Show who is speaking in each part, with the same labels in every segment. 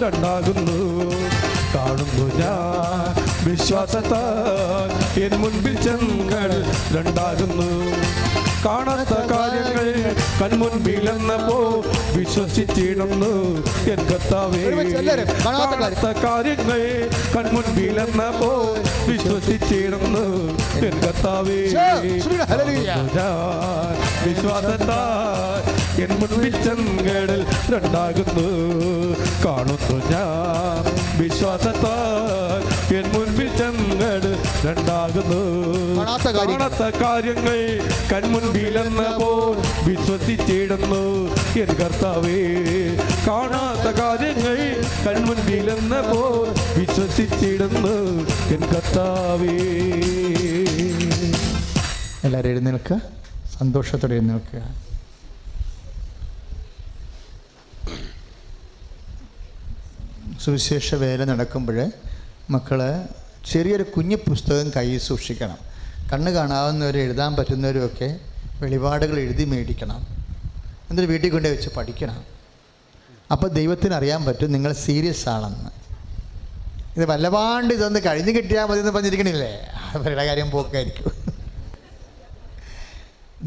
Speaker 1: രണ്ടാകുന്നു. കാണുന്നു ഞാൻ വിശ്വാസത്താൽ എൻ മുൻപിൽ ചെങ്കടൽ രണ്ടാകുന്നു. കാണാത്ത കാര്യങ്ങൾ കൺമുൻപിലെന്നപ്പോ വിശ്വസിച്ചിടുന്നു എൻ കർത്താവേ. കാണാത്ത കാര്യങ്ങൾ കൺമുൻപിലെന്നപ്പോ വിശ്വസിച്ചിടുന്നു എൻ കർത്താവേ. വിശ്വാസത്താൽ എൻ മുൻപിൽ ചെങ്കടൽ രണ്ടാകുന്നു. കാണുന്നു ഞാൻ വിശ്വാസത്താൽ എൻ മുൻപിൽ ചെങ്കടൽ രണ്ടാകുന്നു. കാണാത്ത കാര്യങ്ങൾ കൺമുൻപിലെന്നപ്പോ വിശ്വസിച്ചിടുന്നു എൻ കർത്താവേ. കാണാത്ത കാര്യങ്ങൾ കൺമുൻപിലെന്നപ്പോ വിശ്വസിച്ചിടുന്നു എൻ കർത്താവേ.
Speaker 2: എല്ലാവരും എഴുന്നേൽക്കുക, സന്തോഷത്തോടെ എഴുന്നേൽക്കുക. സുവിശേഷ വേല നടക്കുമ്പോൾ മക്കൾ ചെറിയൊരു കുഞ്ഞു പുസ്തകം കയ്യിൽ സൂക്ഷിക്കണം. കണ്ണ് കാണാവുന്നവരും എഴുതാൻ പറ്റുന്നവരുമൊക്കെ വെളിപാടുകൾ എഴുതി മേടിക്കണം. എന്നിട്ട് വീട്ടിൽ കൊണ്ടു വെച്ച് പഠിക്കണം. അപ്പോൾ ദൈവത്തിന് അറിയാൻ പറ്റും നിങ്ങൾ സീരിയസ് ആണെന്ന്. ഇത് വല്ലപാണ്ട് ഇതൊന്ന് കഴിഞ്ഞ് കിട്ടിയാൽ മതി എന്ന് പറഞ്ഞിരിക്കണില്ലേ, അവരുടെ കാര്യം പോക്കായിരിക്കും.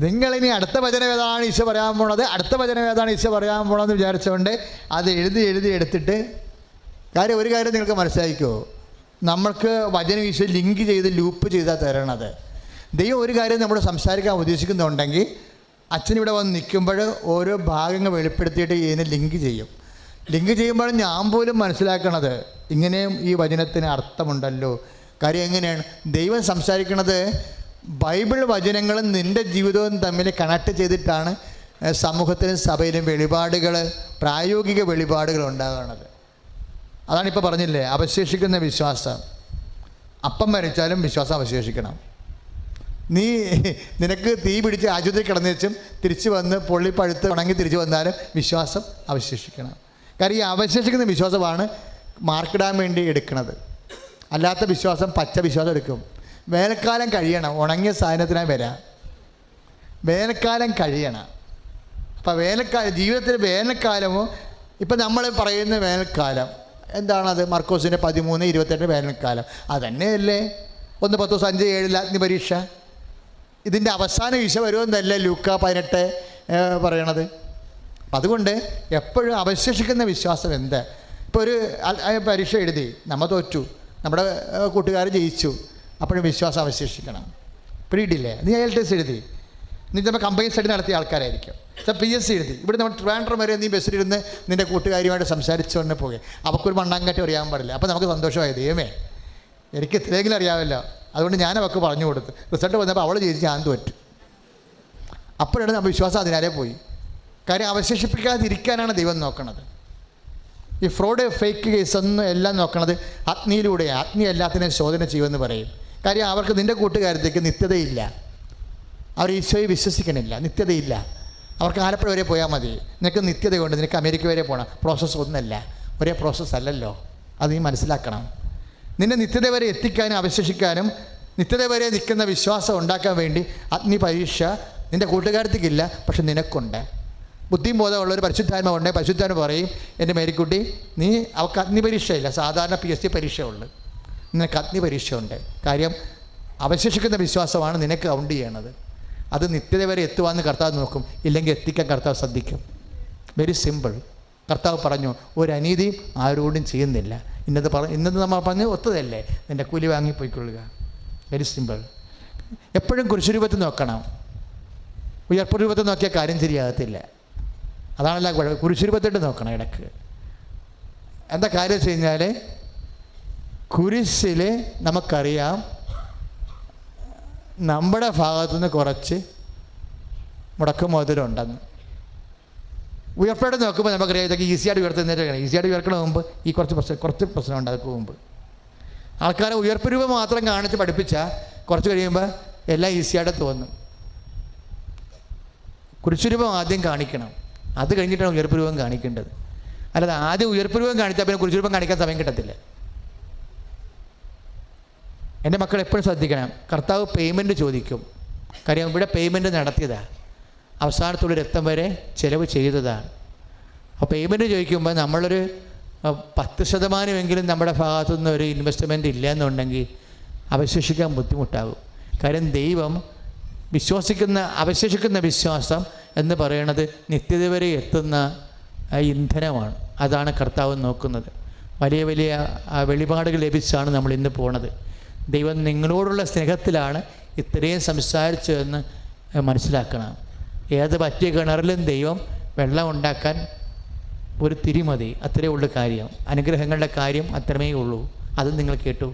Speaker 2: നിങ്ങളിനി അടുത്ത വചനം ഏതാണ് ഈശോ പറയാൻ പോണത്, അടുത്ത വചനം ഏതാണ് ഈശോ പറയാൻ പോണതെന്ന് വിചാരിച്ചുകൊണ്ട് അത് എഴുതി എടുത്തിട്ട് ഒരു കാര്യം നിങ്ങൾക്ക് മനസ്സിലാക്കിക്കോ, നമ്മൾക്ക് വചനം ഈശോ ലിങ്ക് ചെയ്ത് ലൂപ്പ് ചെയ്താൽ തരണത്. ദൈവം ഒരു കാര്യം നമ്മൾ സംസാരിക്കാൻ ഉദ്ദേശിക്കുന്നുണ്ടെങ്കിൽ അച്ഛനിവിടെ വന്ന് നിൽക്കുമ്പോൾ ഓരോ ഭാഗങ്ങൾ വെളിപ്പെടുത്തിയിട്ട് ഇതിനെ ലിങ്ക് ചെയ്യും. ലിങ്ക് ചെയ്യുമ്പോൾ ഞാൻ പോലും മനസ്സിലാക്കണത് ഇങ്ങനെയും ഈ വചനത്തിന് അർത്ഥമുണ്ടല്ലോ. കാര്യം എങ്ങനെയാണ് ദൈവം സംസാരിക്കണത്, ബൈബിൾ വചനങ്ങളും നിൻ്റെ ജീവിതവും തമ്മിൽ കണക്ട് ചെയ്തിട്ടാണ് സമൂഹത്തിലും സഭയിലും വെളിപാടുകൾ, പ്രായോഗിക വെളിപാടുകൾ ഉണ്ടാകുന്നത്. അതാണിപ്പോൾ പറഞ്ഞില്ലേ, അവശേഷിക്കുന്ന വിശ്വാസം. അപ്പം മരിച്ചാലും വിശ്വാസം അവശേഷിക്കണം. നിനക്ക് തീ പിടിച്ച് ആശുപത്രി കിടന്നുവെച്ചും തിരിച്ചു വന്ന് പൊള്ളി പഴുത്ത് ഉണങ്ങി തിരിച്ചു വന്നാലും വിശ്വാസം അവശേഷിക്കണം. കാര്യം ഈ അവശേഷിക്കുന്ന വിശ്വാസമാണ് മാർക്കിടാൻ വേണ്ടി എടുക്കുന്നത്. അല്ലാത്ത വിശ്വാസം പച്ച വിശ്വാസം എടുക്കും. വേനൽക്കാലം കഴിയണം, ഉണങ്ങിയ സാധനത്തിനായി വരാം. വേനൽക്കാലം കഴിയണം. അപ്പം ജീവിതത്തിൽ വേനൽക്കാലമോ, ഇപ്പം നമ്മൾ പറയുന്ന വേനൽക്കാലം എന്താണത്? മർക്കോസിൻ്റെ 13:28 വേനൽക്കാലം. അതന്നെയല്ലേ 1:10-5-7 അഗ്നി പരീക്ഷ. ഇതിൻ്റെ അവസാനം ഈശോ വരുമെന്നല്ലേ ലൂക്കാ 18 പറയണത്. അതുകൊണ്ട് എപ്പോഴും അവശേഷിക്കുന്ന വിശ്വാസം എന്താ? ഇപ്പോൾ ഒരു പരീക്ഷ എഴുതി, നമ്മൾ തോറ്റു, നമ്മുടെ കൂട്ടുകാർ ജയിച്ചു, അപ്പോഴും വിശ്വാസം അവശേഷിക്കണം. പിടിയില്ലേ? നീ IELTS എഴുതി, നീ ചിലപ്പോൾ കമ്പനി സ്റ്റഡി നടത്തിയ ആൾക്കാരായിരിക്കും. PSC എഴുതി, ഇവിടെ നമ്മൾ ട്രിവാൻഡ്രം വരെ നീ ബസ്സിലിരുന്ന് നിൻ്റെ കൂട്ടുകാരിയുമായിട്ട് സംസാരിച്ചുകൊണ്ട് പോകുക, അവൾക്കൊരു മണ്ണാങ്കട്ടി അറിയാൻ പാടില്ല. അപ്പോൾ നമുക്ക് സന്തോഷമായി, ദൈവമേ എനിക്ക് ഇത്രയെങ്കിലും അറിയാമല്ലോ, അതുകൊണ്ട് ഞാൻ അവൾക്ക് പറഞ്ഞു കൊടുത്തു. റിസൾട്ട് വന്നപ്പോൾ അവൾ ജയിച്ച് ഞാൻ തോറ്റു. അപ്പോഴാണ് നമ്മൾ വിശ്വാസം അതിനാലേ പോയി. കാര്യം അവശേഷിപ്പിക്കാതിരിക്കാനാണ് ദൈവം നോക്കണത്. ഈ ഫ്രോഡ്, ഫേക്ക് കേസ് ഒന്നും എല്ലാം നോക്കണത് അഗ്നിയിലൂടെ. അഗ്നി എല്ലാത്തിനെയും ശോധന ചെയ്യുമെന്ന് പറയും. കാര്യം അവർക്ക് നിൻ്റെ കൂട്ടുകാരത്തേക്ക് നിത്യതയില്ല, അവർ ഈശോയെ വിശ്വസിക്കണില്ല, നിത്യതയില്ല. അവർക്ക് ആലപ്പുഴ വരെ പോയാൽ മതി. നിനക്ക് നിത്യതയുണ്ട്, നിനക്ക് അമേരിക്ക വരെ പോകണം. പ്രോസസ്സ് ഒന്നല്ല, ഒരേ പ്രോസസ്സ് അല്ലല്ലോ. അത് നീ മനസ്സിലാക്കണം. നിന്നെ നിത്യത വരെ എത്തിക്കാനും അവശേഷിക്കാനും നിത്യത വരെ നിൽക്കുന്ന വിശ്വാസം ഉണ്ടാക്കാൻ വേണ്ടി അഗ്നി പരീക്ഷ നിൻ്റെ കൂട്ടുകാരത്തേക്കില്ല, പക്ഷെ നിനക്കുണ്ട്. ബുദ്ധിയും ബോധമുള്ളൊരു പരിശുദ്ധാത്മാവുണ്ട്. പരിശുദ്ധാത്മ പറയും, എൻ്റെ മേരിക്കുട്ടി, നീ അവൾക്ക് അഗ്നി പരീക്ഷയില്ല, സാധാരണ PSC പരീക്ഷയുള്ളൂ, നിനക്ക് അഗ്നി പരീക്ഷയുണ്ട്. കാര്യം അവശേഷിക്കുന്ന വിശ്വാസമാണ് നിനക്ക് കൗണ്ട് ചെയ്യണത്. അത് നിത്യത വരെ എത്തുവാന്ന് കർത്താവ് നോക്കും, ഇല്ലെങ്കിൽ എത്തിക്കാൻ കർത്താവ് ശ്രദ്ധിക്കും. Very simple. കർത്താവ് പറഞ്ഞു, ഒരു അനീതിയും ആരോടും ചെയ്യുന്നില്ല. ഇന്നത് നമ്മൾ പറഞ്ഞ് ഒത്തതല്ലേ, നിൻ്റെ കൂലി വാങ്ങിപ്പോയിക്കൊള്ളുക. Very simple. എപ്പോഴും കുരിശുരൂപത്തിൽ നോക്കണം. ഉയർപ്പ് രൂപത്തിൽ നോക്കിയാൽ കാര്യം ശരിയാകത്തില്ല. അതാണല്ല കുഴപ്പം. കുരിശുരൂപത്തിട്ട് നോക്കണം ഇടയ്ക്ക്. എന്താ കാര്യം വെച്ച് കഴിഞ്ഞാൽ, കുരിശിൽ നമുക്കറിയാം നമ്മുടെ ഭാഗത്തുനിന്ന് കുറച്ച് മുടക്കുമോതിരമുണ്ടെന്ന്. ഉയർപ്പോടെ നോക്കുമ്പോൾ നമുക്കറിയാം ഇതൊക്കെ ഈസിയായിട്ട് ഉയർത്തുന്നതിൻ്റെ. ഈസിയായിട്ട് ഉയർക്കണ മുമ്പ് ഈ കുറച്ച് പ്രശ്നമുണ്ട്. അതൊക്കെ മുമ്പ് ആൾക്കാരെ ഉയർപ്പ് രൂപം മാത്രം കാണിച്ച് പഠിപ്പിച്ചാൽ കുറച്ച് കഴിയുമ്പോൾ എല്ലാം ഈസിയായിട്ട് തോന്നും. കുരിശുരൂപം ആദ്യം കാണിക്കണം, അത് കഴിഞ്ഞിട്ടാണ് ഉയർപ്പ് രൂപം കാണിക്കേണ്ടത്. അല്ലാതെ ആദ്യം ഉയർപ്പ് രൂപം കാണിച്ചാൽ പിന്നെ കുരിശുരൂപം കാണിക്കാൻ സമയം കിട്ടത്തില്ല. എൻ്റെ മക്കൾ എപ്പോഴും ശ്രദ്ധിക്കണം, കർത്താവ് പേയ്മെൻറ്റ് ചോദിക്കും. കാര്യം ഇവിടെ പേയ്മെൻറ്റ് നടത്തിയതാണ്, അവസാനത്തുള്ള രക്തം വരെ ചിലവ് ചെയ്തതാണ്. അപ്പോൾ പേയ്മെൻറ്റ് ചോദിക്കുമ്പോൾ നമ്മളൊരു
Speaker 3: 10% നമ്മുടെ ഭാഗത്തുനിന്ന് ഒരു ഇൻവെസ്റ്റ്മെൻറ്റ് ഇല്ല എന്നുണ്ടെങ്കിൽ അവശേഷിക്കാൻ ബുദ്ധിമുട്ടാകും. കാര്യം ദൈവം അവശേഷിക്കുന്ന വിശ്വാസം എന്ന് പറയുന്നത് നിത്യത വരെ എത്തുന്ന ഇന്ധനമാണ്. അതാണ് കർത്താവ് നോക്കുന്നത്. വലിയ വലിയ വെളിപാടുകൾ ലഭിച്ചാണ് നമ്മൾ ഇന്ന് പോണത്. ദൈവം നിങ്ങളോടുള്ള സ്നേഹത്തിലാണ് ഇത്രയും സംസാരിച്ചതെന്ന് മനസ്സിലാക്കണം. ഏത് പറ്റിയ കിണറിലും ദൈവം വെള്ളം ഉണ്ടാക്കാൻ ഒരു തിരി മതി. അത്രയേ ഉള്ളൂ കാര്യം. അനുഗ്രഹങ്ങളുടെ കാര്യം അത്രമേ ഉള്ളൂ. അത് നിങ്ങൾ കേട്ടു.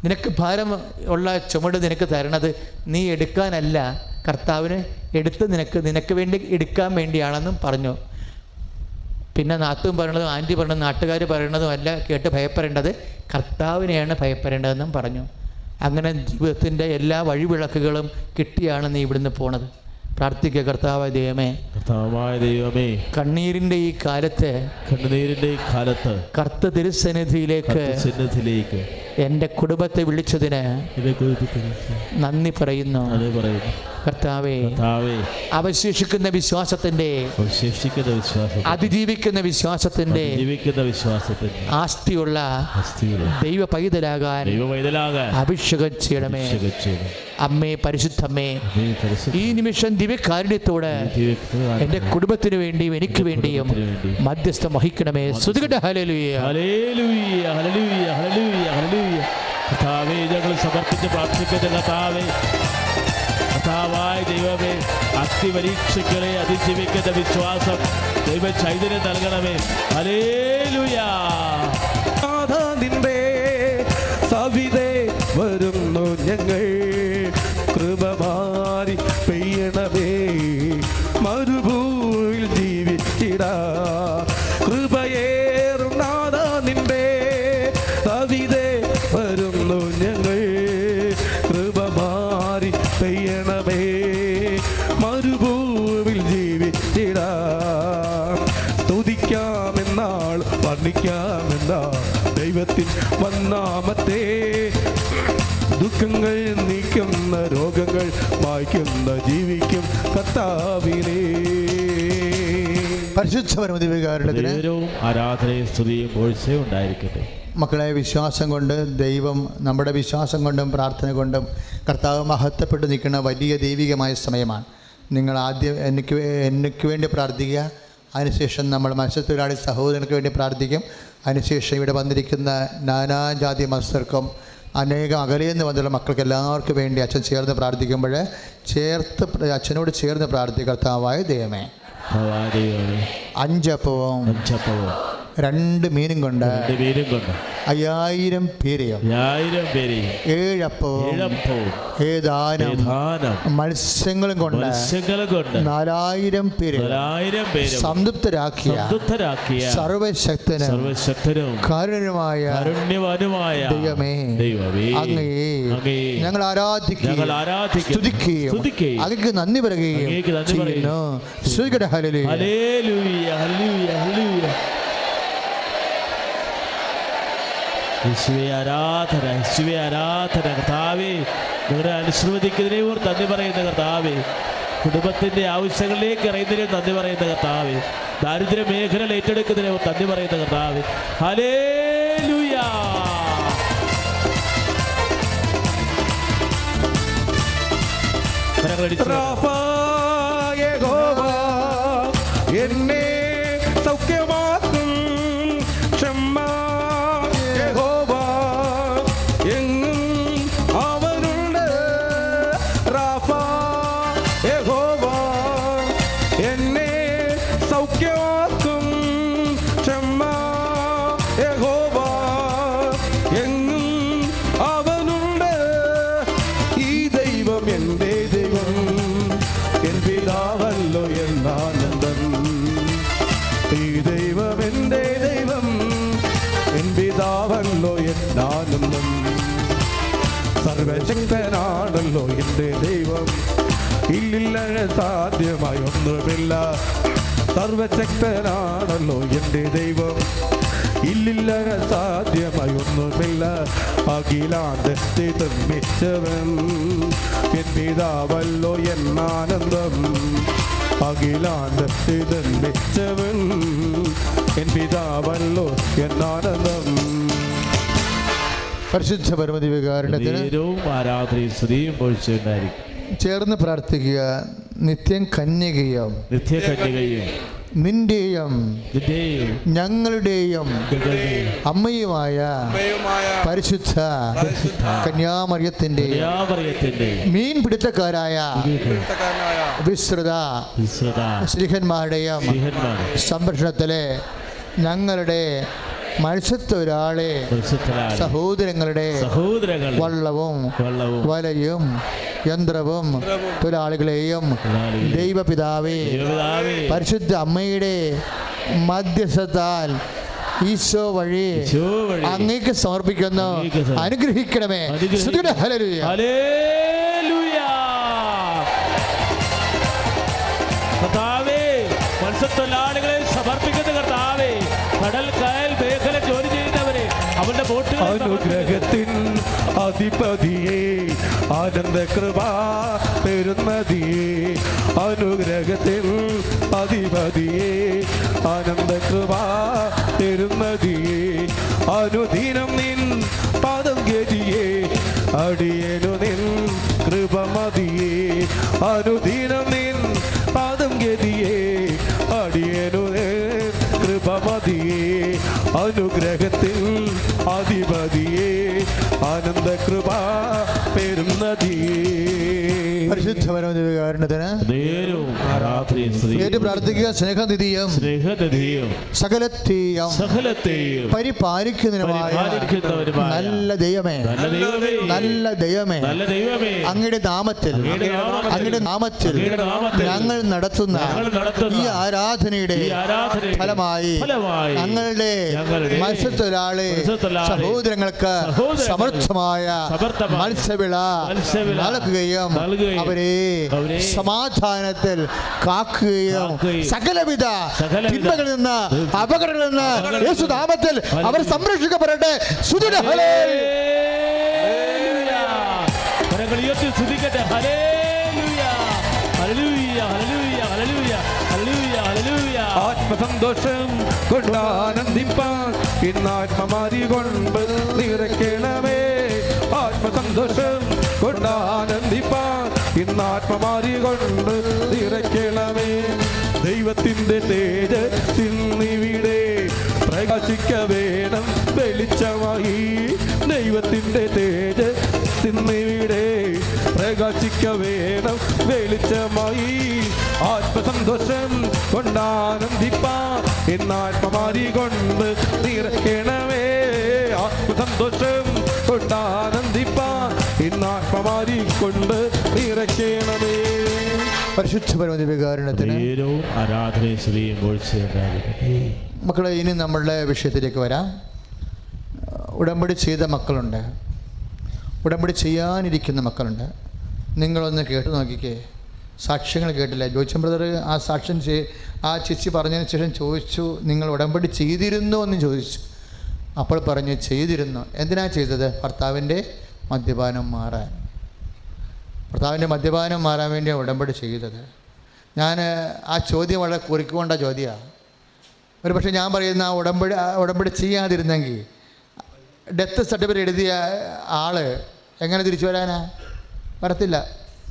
Speaker 3: നിനക്ക് ഭാരം ഉള്ള ചുമട് നിനക്ക് തരണത് നീ എടുക്കാനല്ല, കർത്താവിന് എടുത്ത് നിനക്ക് വേണ്ടി എടുക്കാൻ വേണ്ടിയാണെന്നും പറഞ്ഞു. പിന്നെ നാത്തും പറയണതും ആൻറ്റി പറയണതും നാട്ടുകാർ പറയണതും അല്ല കേട്ട് ഭയപ്പെടേണ്ടത്, കർത്താവിനെയാണ് ഭയപ്പെടേണ്ടതെന്നും പറഞ്ഞു. അങ്ങനെ ജീവിതത്തിൻ്റെ എല്ലാ വഴിവിളക്കുകളും കിട്ടിയാണ് നീ ഇവിടുന്ന് പോണത്. പ്രാർത്ഥിക്കുക. കർത്താവായ ദൈവമേ, കണ്ണീരിൻ്റെ ഈ കാലത്ത് കർത്ത തിരുസന്നിധിയിലേക്ക് എൻ്റെ കുടുംബത്തെ വിളിച്ചതിന് നന്ദി പറയുന്നു. കർത്താവേ, അവശേഷിക്കുന്ന വിശ്വാസത്തിൻ്റെ അതിജീവിക്കുന്ന വിശ്വാസത്തിൻ്റെ ആസ്തിയുള്ള ദൈവ പൈതലാകാൻ അഭിഷേകം ചെയ്യണമേ. അമ്മേ, പരിശുദ്ധമ്മേ, ഈ നിമിഷം ദിവ്യകാരുണ്യത്തോടെ എൻ്റെ കുടുംബത്തിന് വേണ്ടിയും എനിക്ക് വേണ്ടിയും മധ്യസ്ഥം വഹിക്കണമേ. സ്തുതികട്ടെ. ഹല്ലേലൂയ,
Speaker 4: ഹല്ലേലൂയ, ഹല്ലേലൂയ, ഹല്ലേലൂയ, ഹല്ലേലൂയ. കർത്താവേ, ഞങ്ങൾ സമർപ്പിച്ച് പ്രാർത്ഥിക്കുന്ന കർത്താവായ ദൈവമേ, അഗ്നിപരീക്ഷകളെ അതിജീവിക്കുന്ന വിശ്വാസം ദൈവ ചൈതന്യം നൽകണമേ. ഹല്ലേലൂയ.
Speaker 1: നിന്റെ സവിതേ വരുന്നു ഞങ്ങൾ, കൃപ മാറി പെയ്യണമേ, മരുഭൂമിയിൽ ജീവിച്ചിടാ. കൃപയേറും നാഥ നിന്റെ സവിതേ വരുന്നു ഞങ്ങൾ, കൃപ മാറി പെയ്യണമേ, മരുഭൂമിയിൽ ജീവിച്ചിടാ. സ്തുതിക്കാമെന്നാൾ വർണ്ണിക്കാമെന്നാൾ ദൈവത്തിൽ വന്നാമത്തെ, ദുഃഖങ്ങൾ നീക്കുന്ന രോഗങ്ങൾ മായ്ക്കുന്ന ജീവിക്കും കർത്താവിനെ.
Speaker 4: ആരാധനയും സ്തുതിയും പോഴ്ചയും ഉണ്ടായിരിക്കട്ടെ.
Speaker 2: മക്കളെ, വിശ്വാസം കൊണ്ട് ദൈവം നമ്മുടെ വിശ്വാസം കൊണ്ടും പ്രാർത്ഥന കൊണ്ടും കർത്താവ് മഹത്വപ്പെട്ട് നിൽക്കുന്ന വലിയ ദൈവികമായ സമയമാണ്. നിങ്ങൾ ആദ്യം എനിക്ക് വേണ്ടി പ്രാർത്ഥിക്കുക. അതിനുശേഷം നമ്മൾ മത്സ്യത്തൊഴിലാളി സഹോദരങ്ങൾക്ക് വേണ്ടി പ്രാർത്ഥിക്കും. അതിനുശേഷം ഇവിടെ വന്നിരിക്കുന്ന നാനാജാതി മത്സർക്കും അനേകം അകലെ നിന്ന് വന്നുള്ള മക്കൾക്ക് എല്ലാവർക്കും വേണ്ടി അച്ഛൻ ചേർന്ന് പ്രാർത്ഥിക്കുമ്പോൾ അച്ഛനോട് ചേർന്ന് പ്രാർത്ഥിക്കുക. കർത്താവായ ദൈവമേ, 5 അപ്പവും 2 മീനും കൊണ്ട് 5000 പേരെയും 7 അപ്പവും ഏതാനും മത്സ്യങ്ങളും കൊണ്ട് 4000 പേരെ സംതൃപ്തരാക്കിയ സർവശക്തനും കാരുണ്യമായ ദൈവമേ, അങ്ങയെ ഞങ്ങൾ ആരാധിക്കുകയും സ്തുതിക്കുകയും അങ്ങേക്ക് നന്ദി പറയുകയും ചെയ്യുന്നു. സ്വീകരണ. ഹല്ലേലൂയ,
Speaker 4: ഹല്ലേലൂയ, ഹല്ലേലൂയ, ഹല്ലേലൂയ. യേശുവേ ആരാധന, യേശുവേ ആരാധന. കർത്താവേ, നിങ്ങളെ അനുശ്രവദിക്കുന്നതിനെ ഓർത്ത് നന്ദി പറയുന്ന കർത്താവേ, കുടുംബത്തിൻ്റെ ആവശ്യങ്ങളിലേക്ക് ഇറങ്ങുന്നതിനെ നന്ദി പറയുന്ന കർത്താവേ, ദാരിദ്ര്യ മേഖല ഏറ്റെടുക്കുന്നതിനെ ഓർത്ത് നന്ദി പറയുന്ന കർത്താവേ. ഹല്ലേലൂയ.
Speaker 1: എന്നെ സൗഖ്യമാക്കും ക്ഷമ യഹോവ, എങ്ങും അവനുണ്ട്. റാഫ യഹോവ എന്നെ സൗഖ്യമാക്കും ക്ഷമ യഹോവ, എങ്ങും അവനുണ്ട്. ഈ ദൈവം എൻ്റെ ദൈവം, എൻ പിതാവല്ലോ എന്നാനന്ദം. ഈ ദൈവം എൻ്റെ ദൈവം, എൻ പിതാവല്ലോ എന്നാനന്ദം. സർവശക്തനാണല്ലോ എൻ്റെ ദൈവം, ഇല്ലില്ല സാധ്യമായി ഒന്നുമില്ല. സർവശക്തനാണല്ലോ എൻ്റെ ദൈവം, ഇല്ലില്ല സാധ്യമായി ഒന്നുമില്ല. അഖിലാണ്ടത്തെ നിർമ്മിച്ചവൻ എൻ പിതാവല്ലോ എന്നാനന്ദം. അഖിലാണ്ടത്തെ നിർമ്മിച്ചവൻ എൻ പിതാവല്ലോ എന്നാനന്ദം.
Speaker 2: പരിശുദ്ധ പരമദിവ്യകാരുണ്യത്തിന്
Speaker 4: നേരവും ആരാധനയും സ്തുതിയും പൊഴിച്ചുണ്ടായിരിക്കും.
Speaker 2: ചേർന്ന് പ്രാർത്ഥിക്കുക. നിത്യം കന്യകയും
Speaker 4: നിത്യകന്യകയും
Speaker 2: നിന്റെയും
Speaker 4: നിന്റെയും
Speaker 2: ഞങ്ങളുടെയും അമ്മയുമായ പരിശുദ്ധ കന്യാമറിയത്തിന്റെ മീൻ പിടുത്തക്കാരായ വിസ്തൃത ശ്രീഹന്മാരുടെയും സംരക്ഷണത്തിലെ ഞങ്ങളുടെ മത്സ്യത്തൊരാളെ സഹോദരങ്ങളുടെ വള്ളവും വലയും യന്ത്രവും തൊഴിലാളികളെയും ദൈവപിതാവേ പരിശുദ്ധ അമ്മയുടെ മധ്യസ്ഥത്താൽ ഈശോ വഴി അങ്ങേക്ക് സമർപ്പിക്കുന്നു. അനുഗ്രഹിക്കണമേ. ഹല്ലേലൂയ.
Speaker 4: കർത്താവേ, മത്സ്യത്തൊഴിലാളികളെ സമർപ്പിക്കുന്ന കർത്താവേ, കടൽ കായൽ മേഖല ജോലി ചെയ്യുന്നവരെ അവരുടെ ബോട്ടുകൾ
Speaker 1: അനുഗ്രഹത്തിൻ അധിപതിയെ ആനന്ദകൃപ പെരുന്നതിയെ അനുഗ്രഹത്തിൻ അധിപതിയെ ആനന്ദകൃപ പെരുന്നതിയെ അനുദിനം നിൻ പാദം ഗതിയെ അടിയനു നിൻ കൃപമതിയെ അനുദിനം നിൻ പാദം ഗതിയെ അടിയനു നിൻ കൃപമതിയെ അനുഗ്രഹത്തിൽ അധിപതിയെ ആനന്ദകൃപ പെരുന്നതിയെ.
Speaker 2: പരിശുദ്ധ പരമദിവ്യകാരുണ്യത്തിന് ഏറ്റു പ്രാർത്ഥിക്കുക. സ്നേഹനിധിയും സകലത്തെയും പരിപാലിക്കുന്നതിനുമായ നല്ല ദൈവമേ, നല്ല ദൈവമേ, അങ്ങയുടെ നാമത്തിൽ ഞങ്ങൾ നടത്തുന്ന ഈ ആരാധനയുടെ ഫലമായി ഞങ്ങളുടെ മത്സ്യത്തൊഴിലാളി സഹോദരങ്ങൾക്ക് സമർത്ഥമായ മത്സ്യവിള നൽകുകയും അവരെ സമാധാനത്തിൽ കാക്കുകയും സകലവിധ തിന്മകളിൽ നിന്ന് അപകടങ്ങളിൽ നിന്ന് യേശുനാമത്തിൽ അവർ സംരക്ഷിക്കപ്പെടട്ടെ.
Speaker 1: ആത്മസന്തോഷം കൊണ്ടാനന്ദിപ്പാൻ ഇന്നാത്മമാരി കൊണ്ട് നിറയ്ക്കണമേ. ആത്മസന്തോഷം കൊണ്ടാനന്ദിപ്പാൻ ഇന്നാത്മമാരി കൊണ്ട് നിറയ്ക്കണമേ. ദൈവത്തിൻ്റെ തേജസ്സിൽ നിവിടെ പ്രകാശിക്ക വേണം വെളിച്ചമായി. ദൈവത്തിൻ്റെ തേജസ്സിൽ നിവിടെ പ്രകാശിക്ക വേണം വെളിച്ചമായി. ആത്മസന്തോഷം കൊണ്ടാനന്ദിപ്പാൻ എന്നാത്മമാരി കൊണ്ട് നിറയ്ക്കണമേ. ആത്മസന്തോഷം കൊണ്ടാനന്ദിപ്പാൻ എന്നാത്മമാരി കൊണ്ട് നിറയ്ക്കണമേ.
Speaker 2: പരിശുദ്ധ പരമദിവ്യകാരുണ്യത്തിന് മക്കളെ, ഇനി നമ്മളുടെ വിഷയത്തിലേക്ക് വരാം. ഉടമ്പടി ചെയ്ത മക്കളുണ്ട്, ഉടമ്പടി ചെയ്യാനിരിക്കുന്ന മക്കളുണ്ട്. നിങ്ങളൊന്ന് കേട്ട് നോക്കിക്കേ. സാക്ഷ്യങ്ങൾ കേട്ടില്ല. ജോയിച്ചൻ ബ്രദർ ആ സാക്ഷ്യം ആ ചേച്ചി പറഞ്ഞതിന് ശേഷം ചോദിച്ചു, നിങ്ങൾ ഉടമ്പടി ചെയ്തിരുന്നോ എന്ന് ചോദിച്ചു. അപ്പോൾ പറഞ്ഞു ചെയ്തിരുന്നു. എന്തിനാണ് ചെയ്തത്? ഭർത്താവിൻ്റെ മദ്യപാനം മാറാൻ. ഭർത്താവിൻ്റെ മദ്യപാനം മാറാൻ വേണ്ടിയാണ് ഉടമ്പടി ചെയ്തത്. ഞാൻ ആ ചോദ്യം വളരെ കുറിക്കൊണ്ട ചോദ്യമാണ്. ഒരു പക്ഷേ ഞാൻ പറയുന്ന ആ ഉടമ്പടി ചെയ്യാതിരുന്നെങ്കിൽ ഡെത്ത് സർട്ടിഫിക്കറ്റ് എഴുതിയ ആൾ എങ്ങനെ തിരിച്ചു വരാനാ? വരത്തില്ല.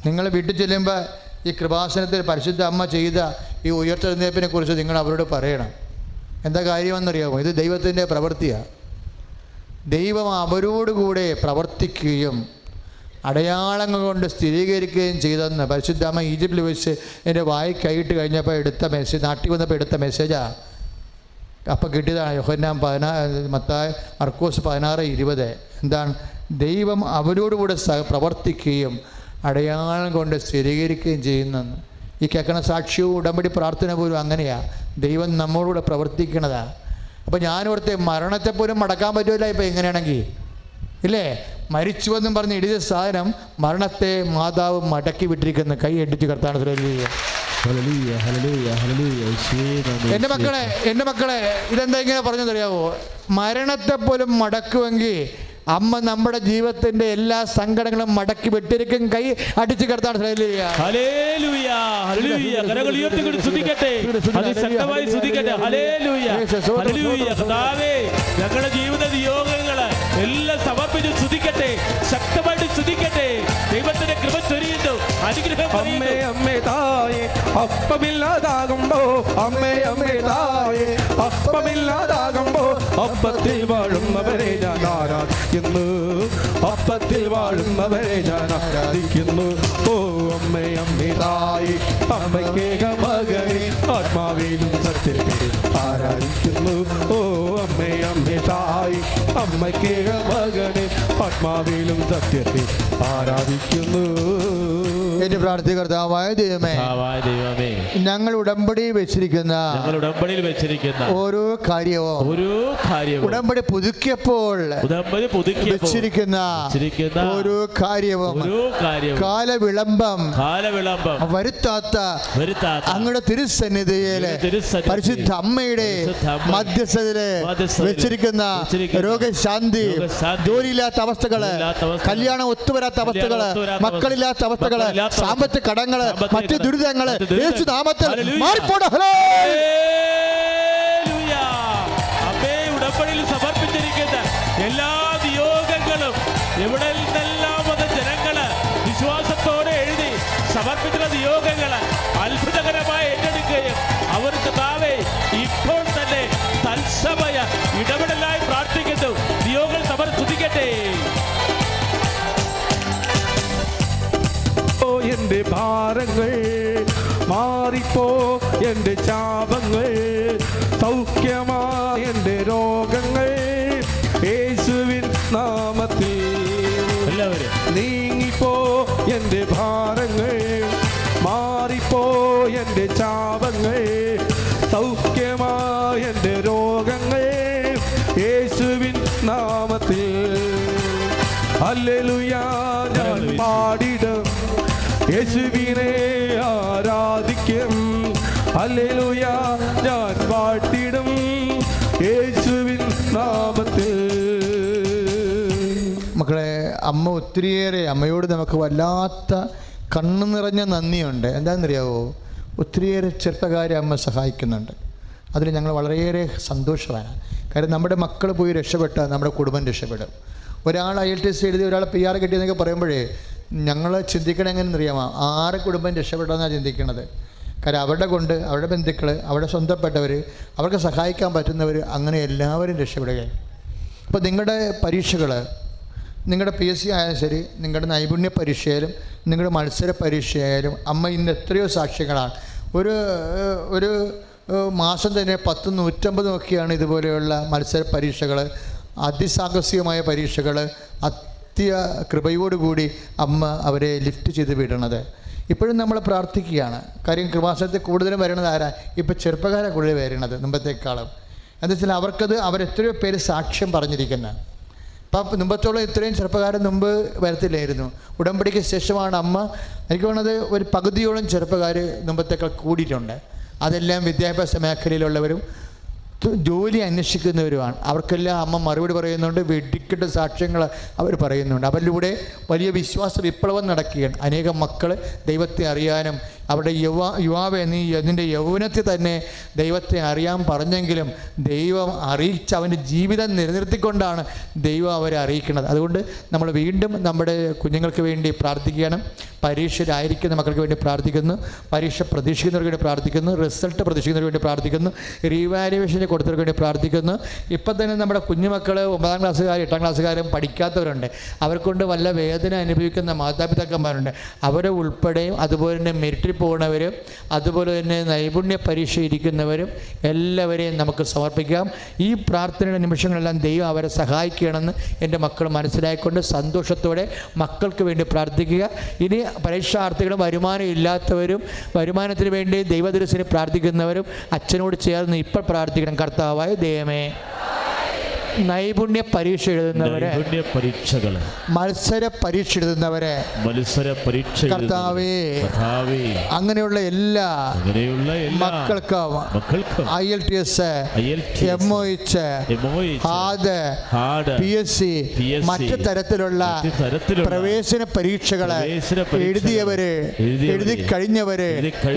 Speaker 2: നിങ്ങൾ വീട്ടിൽ ചെല്ലുമ്പോൾ ഈ കൃപാസനത്തിൽ പരിശുദ്ധ അമ്മ ചെയ്ത ഈ ഉയർത്തെഴുന്നേൽപ്പിനെ കുറിച്ച് നിങ്ങൾ അവരോട് പറയണം. എന്താ കാര്യമെന്നറിയാമോ? ഇത് ദൈവത്തിൻ്റെ പ്രവൃത്തിയാണ്. ദൈവം അവരോടുകൂടെ പ്രവർത്തിക്കുകയും അടയാളങ്ങൾ കൊണ്ട് സ്ഥിരീകരിക്കുകയും ചെയ്തെന്ന് പരിശുദ്ധ അമ്മ ഈജിപ്തിൽ വെച്ച് എൻ്റെ വായി കൈയിട്ട് കഴിഞ്ഞപ്പോൾ എടുത്ത മെസ്സേജ്, നാട്ടിൽ വന്നപ്പോൾ എടുത്ത മെസ്സേജാണ്. അപ്പം കിട്ടിയതാണ് യോഹന്നാൻ 14, മത്തായി മർക്കോസ് 16:20. എന്താണ്? ദൈവം അവരോടുകൂടെ പ്രവർത്തിക്കുകയും അടയാളം കൊണ്ട് സ്ഥിരീകരിക്കുകയും ചെയ്യുന്നെന്ന്. ഈ കേൾക്കണ സാക്ഷ്യവും ഉടമ്പടി പ്രാർത്ഥന പോലും അങ്ങനെയാണ്. ദൈവം നമ്മളോട് പ്രവർത്തിക്കണതാണ്. അപ്പോൾ ഞാനിവിടുത്തെ മരണത്തെപ്പോലും മടക്കാൻ പറ്റുമല്ല ഇപ്പം എങ്ങനെയാണെങ്കിൽ, ഇല്ലേ? മരിച്ചുവെന്നും പറഞ്ഞ് എഴുതിയ സാധനം മരണത്തെ മാതാവ് മടക്കി വിട്ടിരിക്കുന്ന കൈ അടിച്ച് കർത്താൻ. എൻ്റെ മക്കളെ ഇതെന്താ ഇങ്ങനെ പറഞ്ഞതറിയാവോ? മരണത്തെ പോലും മടക്കുമെങ്കിൽ
Speaker 3: അമ്മ നമ്മുടെ ജീവിതത്തിന്റെ എല്ലാ സങ്കടങ്ങളും മടക്കി വെട്ടിരിക്കും. കൈ അടിച്ചു കിടത്താണ്.
Speaker 4: Hallelujah, hallelujah. കരങ്ങൾ ഉയർത്തിക്കൊണ്ട് സ്തുതിക്കട്ടെ, അതിശക്തമായി സ്തുതിക്കട്ടെ. ഹല്ലേലൂയ, ഹല്ലേലൂയ. കർത്താവേ, ഞങ്ങളുടെ ജീവിത നിയോഗങ്ങള് എല്ലാം സമർപ്പിച്ച് സ്തുതിക്കട്ടെ, ശക്തമായിട്ട് സ്തുതിക്കട്ടെ. ദൈവത്തിന്റെ കൃപ ചൊരിയുന്നു, അനുഗ്രഹം.
Speaker 1: അമ്മേ അമ്മേ തായേ അപ്പമില്ലാതാകുമ്പോ, അമ്മേ അമ്മേ തായേ അപ്പമില്ലാതാകുമ്പോ അപ്പത്തിൽ വാഴുന്നവരെ ഞാൻ ആരാധിക്കുന്നു, അപ്പത്തിൽ വാഴുന്നവരെ ഞാൻ ആരാധിക്കുന്നു. ഓ അമ്മേ അമ്മേ തായേ അമ്മയ്ക്കേക മകനെ ആത്മാവിലും സത്യത്തിൽ ആരാധിക്കുന്നു. ഓ അമ്മേ അമ്മേ തായേ അമ്മയ്ക്കേക മകനെ ആത്മാവിലും സത്യത്തിൽ ആരാധിക്കുന്നു.
Speaker 2: എന്റെ പ്രാർത്ഥന കർത്താവായ ദൈവമേ, ഞങ്ങൾ ഉടമ്പടിയിൽ വെച്ചിരിക്കുന്ന ഓരോ കാര്യവും ഉടമ്പടി പുതുക്കിയപ്പോൾ വെച്ചിരിക്കുന്ന ഓരോ കാര്യവും കാലവിളംബം വരുത്താത്ത അങ്ങയുടെ തിരുസന്നിധിയില് പരിശുദ്ധ അമ്മയുടെ മധ്യസ്ഥതയില് വെച്ചിരിക്കുന്ന രോഗശാന്തി, ജോലിയില്ലാത്ത അവസ്ഥകള്, കല്യാണം ഒത്തുവരാത്ത അവസ്ഥകള്, മക്കളില്ലാത്ത അവസ്ഥകള്, സാമ്പത്തിക കടങ്ങള്, മറ്റു ദുരിതങ്ങള് യേശു നാമത്തിൽ മാറിപ്പോട്ടെ.
Speaker 4: ഉടമ്പടിയിൽ സമർപ്പിച്ചിരിക്കുന്ന എല്ലാ നിയോഗങ്ങളും എവിടെ നിന്നെല്ലാം വന്ന ജനങ്ങള് വിശ്വാസത്തോടെ എഴുതി സമർപ്പിക്കുന്ന നിയോഗങ്ങള് അത്ഭുതകരമായി ഏറ്റെടുക്കുകയും അവർക്ക് താവേ ഇപ്പോൾ തന്നെ തത്സമയ ഇടപെടലായി പ്രാർത്ഥിക്കുന്നു. നിയോഗങ്ങൾ സമർപ്പിക്കട്ടെ.
Speaker 1: എന്റെ ഭാരങ്ങൾ മാറിപ്പോ, എന്റെ ശാപങ്ങൾ സൗഖ്യമായ എന്റെ രോഗങ്ങൾ യേശുവിൻ നാമത്തിൽ നീങ്ങിപ്പോ, എന്റെ ഭാരങ്ങൾ മാറിപ്പോ, എന്റെ ശാപങ്ങൾ സൗഖ്യമായ എന്റെ രോഗങ്ങൾ യേശുവിൻ നാമത്തിൽ. ഹല്ലേലൂയ, ഞാൻ പാടിടും യേശുവിനെ ആരാധിക്കും. ഹല്ലേലൂയ, ഞാൻ പാടിടും യേശുവിൻ നാമത്തിൽ.
Speaker 2: മക്കളെ, അമ്മ ഒത്തിരിയേറെ, അമ്മയോട് നമുക്ക് വല്ലാത്ത കണ്ണു നിറഞ്ഞ നന്ദിയുണ്ട്. എന്താണെന്നറിയാവോ? ഒത്തിരിയേറെ ചെറുപ്പക്കാരെ അമ്മ സഹായിക്കുന്നുണ്ട്. അതിൽ ഞങ്ങൾ വളരെയേറെ സന്തോഷമാണ്. കാര്യം നമ്മുടെ മക്കൾ പോയി രക്ഷപ്പെട്ടാൽ നമ്മുടെ കുടുംബം രക്ഷപ്പെടും. ഒരാൾ IELTS എഴുതി ഒരാൾ PR കിട്ടിയെന്നൊക്കെ പറയുമ്പോഴേ ഞങ്ങൾ ചിന്തിക്കണം എങ്ങനെയെന്നറിയാമോ? ആരെ കുടുംബം രക്ഷപ്പെട്ടെന്നാണ് ചിന്തിക്കുന്നത്. കാര്യം അവരുടെ കൊണ്ട് അവരുടെ ബന്ധുക്കൾ, അവരുടെ സ്വന്തപ്പെട്ടവർ, അവർക്ക് സഹായിക്കാൻ പറ്റുന്നവർ, അങ്ങനെ എല്ലാവരും രക്ഷപ്പെടുകയാണ്. അപ്പോൾ നിങ്ങളുടെ പരീക്ഷകൾ, നിങ്ങളുടെ PSC ആയാലും ശരി, നിങ്ങളുടെ നൈപുണ്യ പരീക്ഷയായാലും നിങ്ങളുടെ മത്സര പരീക്ഷയായാലും അമ്മ ഇന്ന് എത്രയോ സാക്ഷ്യങ്ങളാണ്. ഒരു മാസം തന്നെ 10-150 ഒക്കെയാണ് ഇതുപോലെയുള്ള മത്സര പരീക്ഷകൾ, അതിസാഹസികമായ പരീക്ഷകൾ. കൃപയോടുകൂടി അമ്മ അവരെ ലിഫ്റ്റ് ചെയ്ത് വിടണത്. ഇപ്പോഴും നമ്മൾ പ്രാർത്ഥിക്കുകയാണ്. കാര്യം കൃപാസനത്തിൽ കൂടുതലും വരണത് ആരാ? ഇപ്പോൾ ചെറുപ്പക്കാരെ കൂടുതൽ വരണത് മുമ്പത്തേക്കാളും. എന്താ വെച്ചാൽ അവരെത്രയോ പേര് സാക്ഷ്യം പറഞ്ഞിരിക്കുന്നത്. അപ്പം മുമ്പത്തോളം ഇത്രയും ചെറുപ്പക്കാരൻ മുമ്പ് വരത്തില്ലായിരുന്നു. ഉടമ്പടിക്ക് ശേഷമാണ് അമ്മ, എനിക്ക് തോന്നുന്നത് ഒരു പകുതിയോളം ചെറുപ്പക്കാർ മുമ്പത്തേക്കാൾ കൂടിയിട്ടുണ്ട്. അതെല്ലാം വിദ്യാഭ്യാസ മേഖലയിലുള്ളവരും ജോലി അന്വേഷിക്കുന്നവരുമാണ്. അവർക്കെല്ലാം അമ്മ മറുപടി പറയുന്നുണ്ട്. വെടിക്കെട്ട് സാക്ഷ്യങ്ങൾ അവർ പറയുന്നുണ്ട്. അവരിലൂടെ വലിയ വിശ്വാസ വിപ്ലവം നടക്കുകയാണ്. അനേകം മക്കൾ ദൈവത്തെ അറിയാനും അവരുടെ യുവാവെ നീ അതിൻ്റെ യൗവനത്തിൽ തന്നെ ദൈവത്തെ അറിയാൻ പറഞ്ഞെങ്കിലും ദൈവം അറിയിച്ച് അവൻ്റെ ജീവിതം നിലനിർത്തിക്കൊണ്ടാണ് ദൈവം അവരെ അറിയിക്കുന്നത്. അതുകൊണ്ട് നമ്മൾ വീണ്ടും നമ്മുടെ കുഞ്ഞുങ്ങൾക്ക് വേണ്ടി പ്രാർത്ഥിക്കണം. പരീക്ഷയിലായിരിക്കുന്ന മക്കൾക്ക് വേണ്ടി പ്രാർത്ഥിക്കുന്നു. പരീക്ഷ പ്രതീക്ഷിക്കുന്നവർക്ക് വേണ്ടി പ്രാർത്ഥിക്കുന്നു. റിസൾട്ട് പ്രതീക്ഷിക്കുന്നവർക്ക് വേണ്ടി പ്രാർത്ഥിക്കുന്നു. റീവാലുവേഷന് കൊടുത്തവർക്ക് വേണ്ടി പ്രാർത്ഥിക്കുന്നു. ഇപ്പം തന്നെ നമ്മുടെ കുഞ്ഞുമക്കൾ 9ാം ക്ലാസ്സുകാരും 8ാം ക്ലാസ്സുകാരും പഠിക്കാത്തവരുണ്ട്. അവർക്കൊണ്ട് വല്ല വേദന അനുഭവിക്കുന്ന മാതാപിതാക്കന്മാരുണ്ട്. അവരെ ഉൾപ്പെടെയും അതുപോലെ തന്നെ മെറിറ്റിൽ പോകുന്നവരും അതുപോലെ തന്നെ നൈപുണ്യ പരീക്ഷ ഇരിക്കുന്നവരും എല്ലാവരെയും നമുക്ക് സമർപ്പിക്കാം. ഈ പ്രാർത്ഥനയുടെ നിമിഷങ്ങളെല്ലാം ദൈവം അവരെ സഹായിക്കണമെന്ന് എൻ്റെ മക്കൾ മനസ്സിലാക്കിക്കൊണ്ട് സന്തോഷത്തോടെ മക്കൾക്ക് വേണ്ടി പ്രാർത്ഥിക്കുക. ഇനി പരീക്ഷാർത്ഥികളും വരുമാനം ഇല്ലാത്തവരും വരുമാനത്തിന് വേണ്ടി ദൈവദൃശ്യന് പ്രാർത്ഥിക്കുന്നവരും അച്ഛനോട് ചേർന്ന് ഇപ്പോൾ പ്രാർത്ഥിക്കണം. കർത്താവായ ദൈവമേ,
Speaker 3: നൈപുണ്യ പരീക്ഷ എഴുതുന്നവരെ,
Speaker 4: നൈപുണ്യ പരീക്ഷകൾ,
Speaker 2: മത്സര പരീക്ഷ എഴുതുന്നവരെ,
Speaker 4: മത്സര പരീക്ഷ
Speaker 2: കർത്താവേ, അങ്ങനെയുള്ള എല്ലാ മക്കൾക്കും IELTS, MOH, HARD, PSC മറ്റു തരത്തിലുള്ള പ്രവേശന പരീക്ഷകളെ എഴുതിയവര്, എഴുതി കഴിഞ്ഞവര്,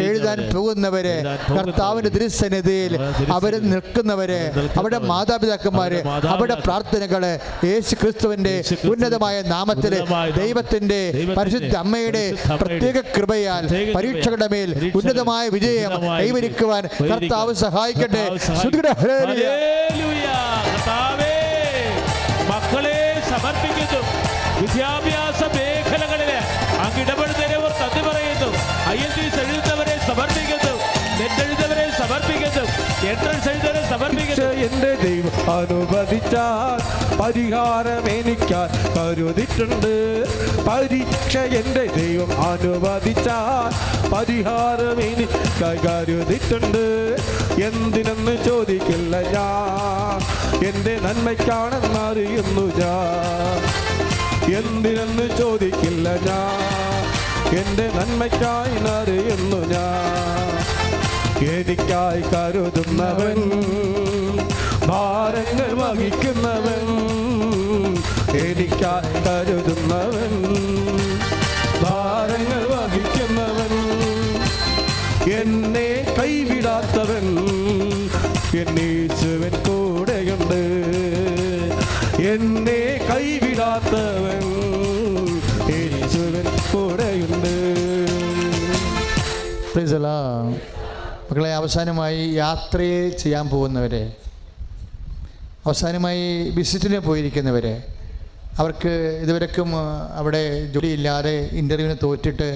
Speaker 2: എഴുതാൻ പോകുന്നവര്, കർത്താവിന്റെ തിരുസന്നിധിയിൽ അവര് നിൽക്കുന്നവര്, അവരുടെ മാതാപിതാക്കന്മാര്, അവരുടെ പ്രാർത്ഥനകള് യേശു ക്രിസ്തുവിന്റെ ഉന്നതമായ നാമത്തില് ദൈവത്തിന്റെ പരിശുദ്ധ അമ്മയുടെ പ്രത്യേക കൃപയാൽ പരീക്ഷകളുടെ മേൽ ഉന്നതമായ വിജയം കൈവരിക്കുവാൻ കർത്താവ് സഹായിക്കട്ടെ.
Speaker 4: മക്കളെ സമർപ്പിക്കുന്നു. വിദ്യാഭ്യാസ മേഖലകളില് അങ്ങിടപെടുന്നവർ നന്ദി പറയുന്നു. IELTS എഴുതുന്നവരെ സമർപ്പിക്കുന്നു, നെറ്റ് എഴുതുന്നവരെ സമർപ്പിക്കുന്നു, എൻട്രൻസ് എഴുതുന്നവരെ സമർപ്പിക്കുന്നു.
Speaker 1: എന്റെ ദൈവം അനുവദിച്ചാൽ പരിഹാരം എനിക്കായി കരുതിയിട്ടുണ്ട്. പരീക്ഷ എന്റെ ദൈവം അനുവദിച്ചാൽ പരിഹാരം എനിക്കായി കരുതിയിട്ടുണ്ട്. എന്തിനെന്ന് ചോദിക്കില്ല ഞാൻ, എന്റെ നന്മയ്ക്കാണെന്നറിയുന്നു ഞാൻ. എന്തിനെന്ന് ചോദിക്കില്ല ഞാൻ, എന്റെ നന്മയ്ക്കായി അറിയുന്നു ഞാൻ. എനിക്കായി കരുതുന്നവൻ, ഭാരങ്ങൾ വഹിക്കുന്നവൻ, എനിക്കായി കരുതുന്നവൻ, ഭാരങ്ങൾ വഹിക്കുന്നവൻ, എന്നെ കൈവിടാത്തവൻ, എന്നീശുവൻ കൂടെയുണ്ട്. എന്നെ കൈവിടാത്തവൻ, യേശുവൻ കൂടെയുണ്ട്.
Speaker 2: മക്കളെ, അവസാനമായി യാത്രയെ ചെയ്യാൻ പോകുന്നവരെ, അവസാനമായി വിസിറ്റിന് പോയിരിക്കുന്നവരെ, അവർക്ക് ഇതുവരെക്കും അവിടെ ജോലിയില്ലാതെ ഇൻ്റർവ്യൂവിന് തോറ്റിട്ട്